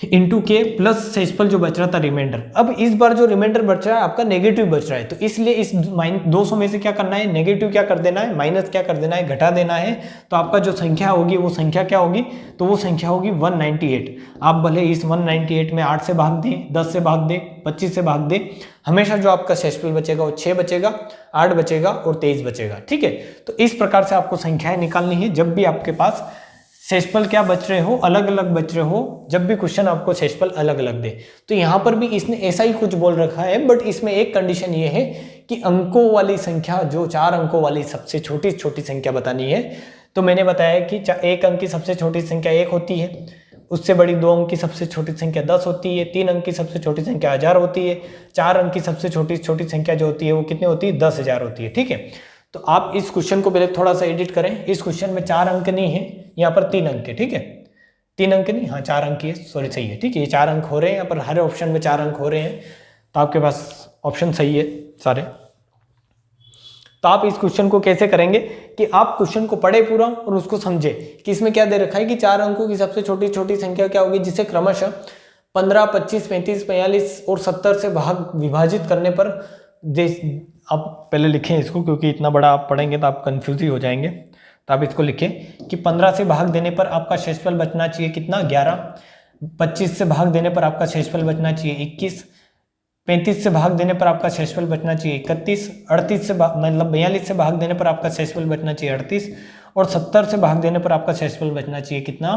इंटू के प्लस शेषफल जो बच रहा था रिमाइंडर। अब इस बार जो रिमाइंडर बच रहा है आपका नेगेटिव बच रहा है, तो इसलिए इस 200 में से क्या करना है, नेगेटिव क्या कर देना है, माइनस क्या कर देना है, घटा देना है। तो आपका जो संख्या होगी वो संख्या क्या होगी, तो वो संख्या होगी 198। आप भले इस 198 में 8 से भाग दें, 10 से भाग दें, 25 से भाग दें, हमेशा जो आपका शेषफल बचेगा वो 6 बचेगा, 8 बचेगा और 23 बचेगा, ठीक है। तो इस प्रकार से आपको संख्याएं निकालनी है जब भी आपके पास शेषफल क्या बच रहे हो, अलग अलग बच रहे हो, जब भी क्वेश्चन आपको शेषफल अलग अलग दे। तो यहाँ पर भी इसने ऐसा ही कुछ बोल रखा है, बट इसमें एक कंडीशन ये है कि अंकों वाली संख्या, जो 4 अंकों वाली सबसे छोटी छोटी संख्या बतानी है। तो मैंने बताया कि 1 अंक की सबसे छोटी संख्या 1 होती है, उससे बड़ी 2 अंक की सबसे छोटी संख्या 10 होती है, 3 अंक की सबसे छोटी संख्या 1000 होती है, 4 अंक की सबसे छोटी छोटी संख्या जो होती है वो कितनी होती है, 10,000 होती है, ठीक है। तो आप इस क्वेश्चन को पहले थोड़ा सा एडिट करें। इस क्वेश्चन में 4 अंक नहीं है, यहाँ पर 3 अंक है, ठीक है। 3 अंक नहीं, हाँ 4 अंक है, सॉरी सही है, ठीक है। ये 4 अंक हो रहे हैं, यहाँ पर हर ऑप्शन में 4 अंक हो रहे हैं, तो आपके पास ऑप्शन सही है सारे। तो आप इस क्वेश्चन को कैसे करेंगे कि आप क्वेश्चन को पढ़े पूरा और उसको समझे कि इसमें क्या दे रखा है कि 4 अंकों की सबसे छोटी छोटी संख्या क्या होगी, जिसे क्रमशः 15, 25, 35, 45 और 70 से भाग विभाजित करने पर आप पहले लिखें इसको, क्योंकि इतना बड़ा आप पढ़ेंगे तो आप कंफ्यूज ही हो जाएंगे। तो आप इसको लिखें कि 15 से भाग देने पर आपका शेषफल बचना चाहिए कितना, 11। 25 से भाग देने पर आपका शेषफल बचना चाहिए 21। 35 से भाग देने पर आपका शेषफल बचना चाहिए 31। 38 से मतलब 42 से भाग देने पर आपका शेषफल बचना चाहिए 38 और 70 से भाग देने पर आपका शेषफल बचना चाहिए कितना,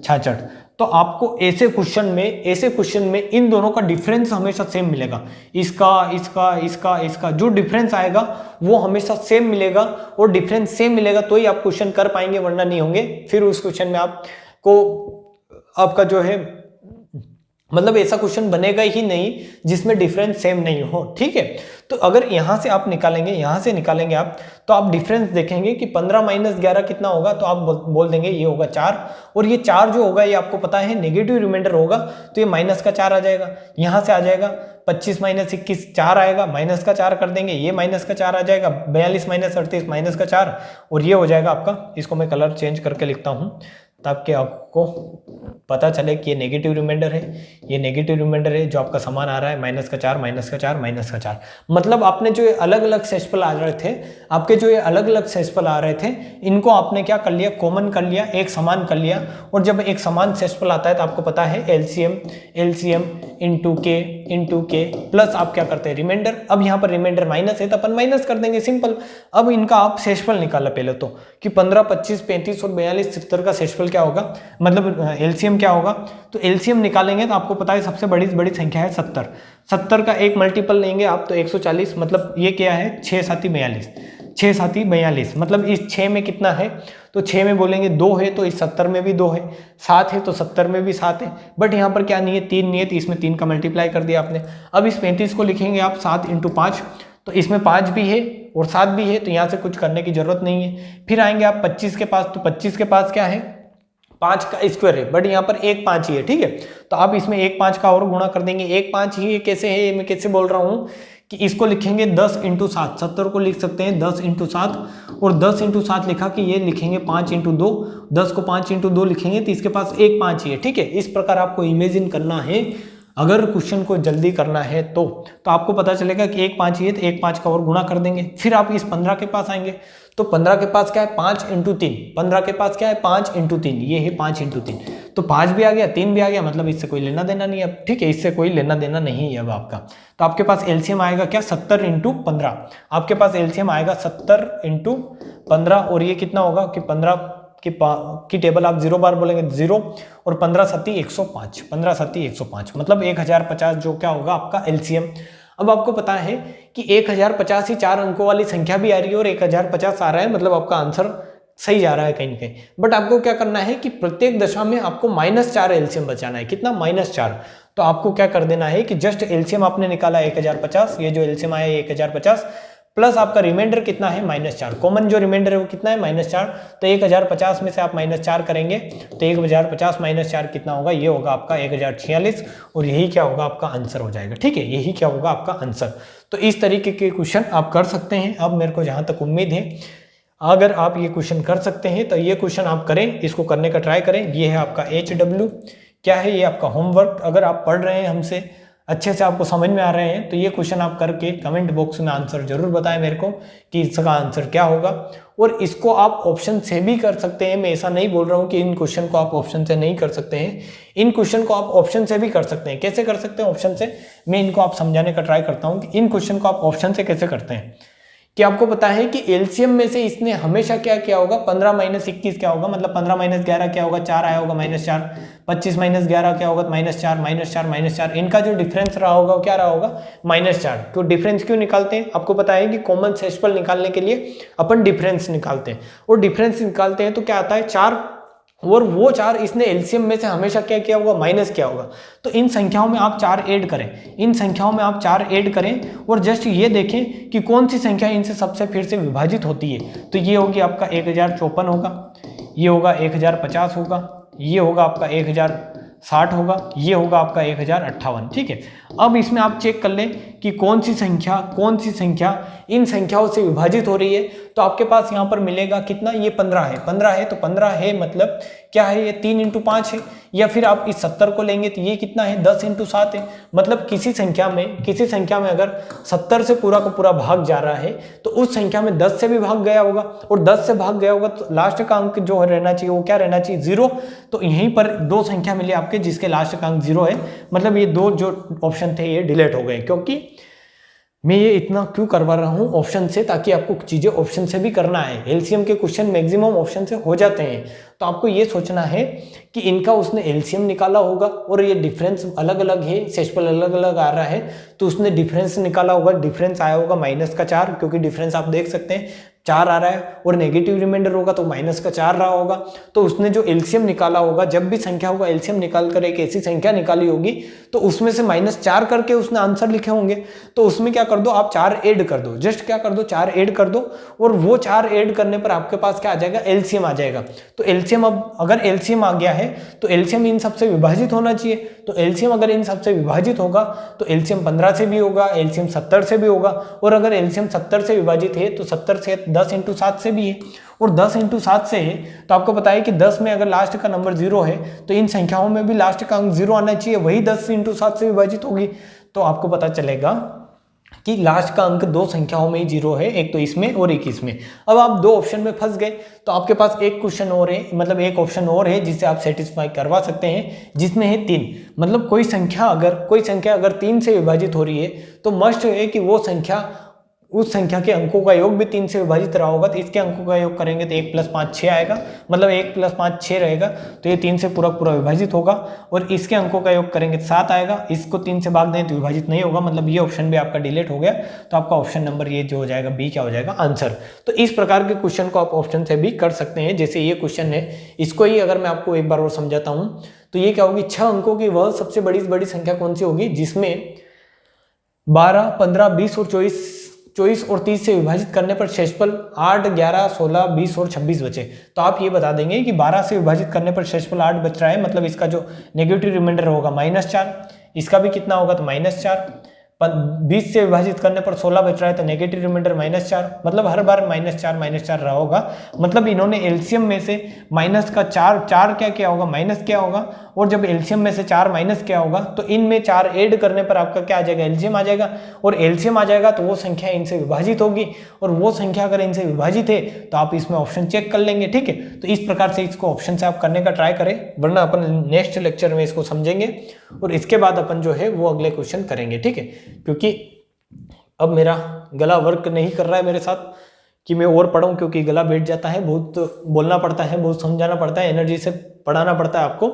66। तो आपको ऐसे क्वेश्चन में इन दोनों का डिफरेंस हमेशा सेम मिलेगा। इसका जो डिफरेंस आएगा वो हमेशा सेम मिलेगा, और डिफरेंस सेम मिलेगा तो ही आप क्वेश्चन कर पाएंगे, वरना नहीं होंगे। फिर उस क्वेश्चन में आपका जो है मतलब ऐसा क्वेश्चन बनेगा ही नहीं जिसमें डिफरेंस सेम नहीं हो, ठीक है। तो अगर यहाँ से आप निकालेंगे, यहाँ से निकालेंगे आप, तो आप डिफरेंस देखेंगे कि 15 - 11 कितना होगा, तो आप बोल देंगे ये होगा 4। और ये 4 जो होगा ये आपको पता है नेगेटिव रिमाइंडर होगा, तो ये माइनस का 4 आ जाएगा। यहाँ से आ जाएगा 25 - 21 4 आएगा, माइनस का 4 कर देंगे, ये माइनस का 4 आ जाएगा। 42 - 38 माइनस का 4, और ये हो जाएगा आपका, इसको मैं कलर चेंज करके लिखता हूँ ताकि आपको पता चले कि ये नेगेटिव रिमाइंडर है, ये नेगेटिव रिमाइंडर है जो आपका समान आ रहा है, -4 -4 -4। मतलब आपने जो ये अलग अलग शेषफल आ रहे थे, आपके जो ये अलग अलग शेषफल आ रहे थे, इनको आपने क्या कर लिया, कॉमन कर लिया, एक समान कर लिया। और जब एक समान शेषफल आता है तो आपको पता है एलसीएम इंटू के प्लस आप क्या करते हैं, रिमाइंडर। अब यहाँ पर रिमाइंडर माइनस है तो अपन माइनस कर देंगे, सिंपल। अब इनका आप शेषफल निकाला पहले तो, कि 15, 25, 35 और 42, 70 का शेषफल क्या होगा, मतलब एलसीएम क्या होगा। तो एलसीएम निकालेंगे तो आपको पता है सबसे बड़ी संख्या है 70। 70 का एक मल्टीपल लेंगे आप तो 140, मतलब ये क्या है, 6 × 7 = 42। 6 × 7 = 42, मतलब इस 6 में कितना है, तो 6 में बोलेंगे 2 है, तो इस 70 में भी 2 है। 7 है तो 70 में भी 7 है, बट यहाँ पर क्या नहीं है, 3 नहीं है, तो इसमें 3 का मल्टीप्लाई कर दिया आपने। अब इस 35 को लिखेंगे आप 7 × 5, तो इसमें 5 भी है और 7 भी है, तो यहाँ से कुछ करने की जरूरत नहीं है। फिर आएंगे आप 25 के पास, तो 25 के पास क्या है, 5 का स्क्वायर है, बट यहाँ पर 1 5 ही है, ठीक है। तो आप इसमें 1 5 का और गुणा कर देंगे। 1 5 ही कैसे है, मैं कैसे बोल रहा हूँ कि इसको लिखेंगे 10 इंटू 7, 70 को लिख सकते हैं 10 इंटू 7, और 10 इंटू 7 लिखा कि ये लिखेंगे 5 इंटू 2, 10 को 5 इंटू 2 लिखेंगे तो इसके पास एक 5 ही है। ठीक है, इस प्रकार आपको इमेजिन करना है। अगर क्वेश्चन को जल्दी करना है तो आपको पता चलेगा कि एक 5 ही है तो एक 5 का और गुणा कर देंगे, फिर आप इस 15 के पास आएंगे तो 15 के पास क्या है 5 इंटू 3, 15 के पास क्या है 5 इंटू 3, ये है 5 इंटू 3, तो 5 भी आ गया 3 भी आ गया, मतलब इससे कोई लेना देना नहीं है अब। ठीक है, इससे कोई लेना देना नहीं है अब आपका। तो आपके पास एलसीएम आएगा क्या 70 इंटू 15, आपके पास एलसीएम आएगा 70 इंटू 15, और ये कितना होगा कि 15 की टेबल आप 0 बार बोलेंगे 0, और 15 सत्ती 105, 15 सत्ती 105, मतलब 1050 जो क्या होगा आपका एलसीएम। अब आपको पता है कि 1050 ही 4 अंकों वाली संख्या भी आ रही है और 1050 आ रहा है, मतलब आपका आंसर सही जा रहा है कहीं ना कहीं। बट आपको क्या करना है कि प्रत्येक दशा में आपको -4 एलसीएम बचाना है। कितना -4, तो आपको क्या कर देना है कि जस्ट एलसीएम आपने निकाला 1050, ये जो एलसीएम आया 1050 प्लस आपका रिमाइंडर कितना है -4, कॉमन जो रिमाइंडर है वो कितना है -4, तो 1050 में से आप -4 करेंगे तो 1050 -4 कितना होगा, ये होगा आपका 1046, और यही क्या होगा आपका आंसर हो जाएगा। ठीक है, यही क्या होगा आपका आंसर। तो इस तरीके के क्वेश्चन आप कर सकते हैं। अब मेरे को जहाँ तक उम्मीद है अगर आप ये क्वेश्चन कर सकते हैं तो ये क्वेश्चन आप करें, इसको करने का ट्राई करें। ये है आपका HW, क्या है ये आपका होमवर्क। अगर आप पढ़ रहे हैं हमसे अच्छे से, आपको समझ में आ रहे हैं, तो ये क्वेश्चन आप करके कमेंट बॉक्स में आंसर जरूर बताएं मेरे को कि इसका आंसर क्या होगा। और इसको आप ऑप्शन से भी कर सकते हैं, मैं ऐसा नहीं बोल रहा हूँ कि इन क्वेश्चन को आप ऑप्शन से नहीं कर सकते हैं, इन क्वेश्चन को आप ऑप्शन से भी कर सकते हैं। कैसे कर सकते हैं ऑप्शन से, मैं इनको आप समझाने का ट्राई करता हूँ कि इन क्वेश्चन को आप ऑप्शन से कैसे करते हैं। कि आपको पता है कि एलसीएम में से इसने हमेशा क्या किया होगा, 15 - 21 क्या होगा, मतलब 15 - 11 क्या होगा, 4 आया होगा -4, 25 - 11 क्या होगा, -4 -4 -4, इनका जो डिफरेंस रहा होगा वो क्या रहा होगा -4। तो डिफरेंस क्यों निकालते हैं, आपको पता है कि कॉमन सेक्सफल निकालने के लिए अपन डिफरेंस निकालते हैं, और डिफरेंस निकालते हैं तो क्या आता है 4, और वो 4 इसने एलसीएम में से हमेशा क्या किया होगा, माइनस किया होगा। तो इन संख्याओं में आप 4 ऐड करें, इन संख्याओं में आप 4 ऐड करें, और जस्ट ये देखें कि कौन सी संख्या इनसे सबसे फिर से विभाजित होती है। तो ये होगी आपका 1054 होगा, ये होगा 1050 होगा, ये होगा आपका 1060 होगा, ये होगा आपका 1058। ठीक है, अब इसमें आप चेक कर लें कि कौन सी संख्या इन संख्याओं से विभाजित हो रही है। तो आपके पास यहाँ पर मिलेगा कितना, ये 15 है, 15 है, तो 15 है मतलब क्या है, ये 3 इंटू 5 है, या फिर आप इस 70 को लेंगे तो ये कितना है 10 इंटू 7 है। मतलब किसी संख्या में अगर 70 से पूरा का पूरा भाग जा रहा है तो उस संख्या में 10 से भी भाग गया होगा, और 10 से भाग गया होगा तो लास्ट का अंक जो रहना चाहिए वो क्या रहना चाहिए, 0। तो यहीं पर 2 संख्या मिली आपके जिसके लास्ट का अंक 0 है, मतलब ये 2 जो ऑप्शन थे ये डिलीट हो गए। क्योंकि मैं ये इतना क्यों करवा रहा हूँ ऑप्शन से, ताकि आपको चीजें ऑप्शन से भी करना है। एलसीएम के क्वेश्चन मैक्सिमम ऑप्शन से हो जाते हैं, तो आपको ये सोचना है कि इनका उसने एलसीएम निकाला होगा, और ये डिफरेंस अलग अलग है, सेक्सफल अलग अलग आ रहा है, तो उसने डिफरेंस निकाला होगा, डिफरेंस आया होगा -4, क्योंकि डिफरेंस आप देख सकते हैं 4 आ रहा है, और नेगेटिव रिमाइंडर होगा तो -4 रहा होगा। तो उसने जो एलसीएम निकाला होगा, जब भी संख्या होगा एलसीएम निकाल कर एक ऐसी संख्या निकाली होगी तो उसमें से -4 करके उसने आंसर लिखे होंगे। तो उसमें क्या कर दो, आप 4 ऐड कर दो, जस्ट क्या कर दो 4 ऐड कर दो, और वो 4 ऐड करने पर आपके पास क्या आ जाएगा, एलसीएम आ जाएगा। तो एलसीएम, अब अगर एलसीएम आ गया है तो एलसीएम इन सबसे विभाजित होना चाहिए। तो एलसीएम अगर इन सबसे विभाजित होगा तो एलसीएम 15 से भी होगा, एलसीएम 70 से भी होगा, और अगर एलसीएम 70 से विभाजित है तो 70 से 10 इंटू 7 से भी है, और 10 इंटू 7 से है। तो आपको पता है कि 10 में अगर लास्ट का नंबर 0 है तो इन संख्याओं में भी लास्ट का अंक 0 आना चाहिए, वही 10 इंटू 7 से विभाजित होगी। तो आपको पता चलेगा कि लास्ट का अंक 2 संख्याओं में ही 0 है, एक तो इसमें और एक इसमें। अब आप 2 ऑप्शन में फंस गए तो आपके पास एक क्वेश्चन और है, मतलब एक ऑप्शन और है जिसे आप सेटिस्फाई करवा सकते हैं, जिसमें है 3। मतलब कोई संख्या अगर 3 से विभाजित हो रही है तो मस्ट है कि वो संख्या, उस संख्या के अंकों का योग भी 3 से विभाजित रहा होगा। तो इसके अंकों का योग करेंगे तो 1 + 5 6 आएगा, मतलब 1 + 5 6 रहेगा, तो ये 3 से पूरा विभाजित होगा। और इसके अंकों का योग करेंगे तो 7 आएगा, इसको 3 से भाग दें तो विभाजित नहीं होगा, मतलब ये ऑप्शन भी आपका डिलीट हो गया। तो आपका ऑप्शन नंबर ये जो हो जाएगा बी क्या हो जाएगा, आंसर। तो इस प्रकार के क्वेश्चन को आप ऑप्शन से भी कर सकते हैं। जैसे ये क्वेश्चन है, इसको ही अगर मैं आपको एक बार और समझाता हूँ तो ये क्या होगी, 6 अंकों की वह सबसे बड़ी संख्या कौन सी होगी जिसमें 12, 15, 20 और 24 और 30 से विभाजित करने पर शेषफल 8, 11, 16, 20 और 26 बचे। तो आप ये बता देंगे कि 12 से विभाजित करने पर शेषफल 8 बच रहा है, मतलब इसका जो नेगेटिव रिमाइंडर होगा -4, इसका भी कितना होगा तो -4, 20 से विभाजित करने पर 16 बच रहा है, तो नेगेटिव रिमाइंडर -4, मतलब हर बार -4 रहा होगा। मतलब इन्होंने एलसीएम में से माइनस का 4 क्या होगा, माइनस क्या होगा, और जब एलसीएम में से 4 माइनस क्या होगा, तो इनमें 4 ऐड करने पर आपका क्या आ जाएगा, एलसीएम आ जाएगा। और एलसीएम आ जाएगा तो वो संख्या इनसे विभाजित होगी, और वो संख्या अगर इनसे विभाजित है तो आप इसमें ऑप्शन चेक कर लेंगे, ठीक है। तो इस प्रकार से इसको ऑप्शन से आप करने का ट्राई करें, वरना अपन नेक्स्ट लेक्चर में इसको समझेंगे और इसके बाद अपन जो है वो अगले क्वेश्चन करेंगे, ठीक है। क्योंकि अब मेरा गला वर्क नहीं कर रहा है मेरे साथ कि मैं और पढ़ूं, क्योंकि गला बैठ जाता है, बहुत बोलना पड़ता है, बहुत समझाना पड़ता है, एनर्जी से पढ़ाना पड़ता है आपको।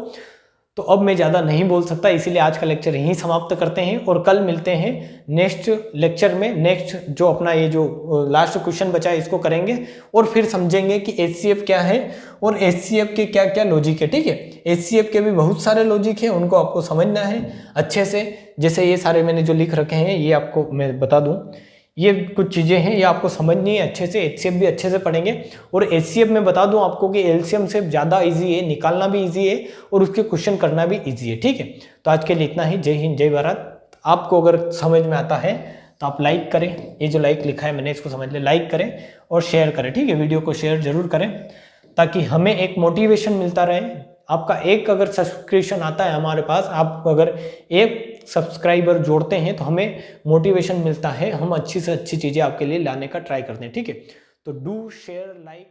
तो अब मैं ज़्यादा नहीं बोल सकता, इसीलिए आज का लेक्चर यहीं समाप्त करते हैं और कल मिलते हैं नेक्स्ट लेक्चर में। नेक्स्ट जो अपना ये जो लास्ट क्वेश्चन बचा है इसको करेंगे और फिर समझेंगे कि एचसीएफ क्या है और एचसीएफ के क्या क्या लॉजिक है, ठीक है। एचसीएफ के भी बहुत सारे लॉजिक है, उनको आपको समझना है अच्छे से। जैसे ये सारे मैंने जो लिख रखे हैं ये आपको मैं बता दूं, ये कुछ चीज़ें हैं, ये आपको समझनी है अच्छे से। एचसीएफ भी अच्छे से पढ़ेंगे और एचसीएफ में बता दूं आपको कि एलसीएम से ज़्यादा इजी है, निकालना भी इजी है और उसके क्वेश्चन करना भी इजी है, ठीक है। तो आज के लिए इतना ही। जय हिंद, जय भारत। आपको अगर समझ में आता है तो आप लाइक करें, ये जो लाइक लिखा है मैंने इसको समझ ले, लाइक करें और शेयर करें, ठीक है। वीडियो को शेयर जरूर करें ताकि हमें एक मोटिवेशन मिलता रहे। आपका एक अगर सब्सक्रिप्शन आता है हमारे पास, आप अगर एक सब्सक्राइबर जोड़ते हैं तो हमें मोटिवेशन मिलता है, हम अच्छी से अच्छी चीज़ें आपके लिए लाने का ट्राई करते हैं, ठीक है। तो डू शेयर, लाइक।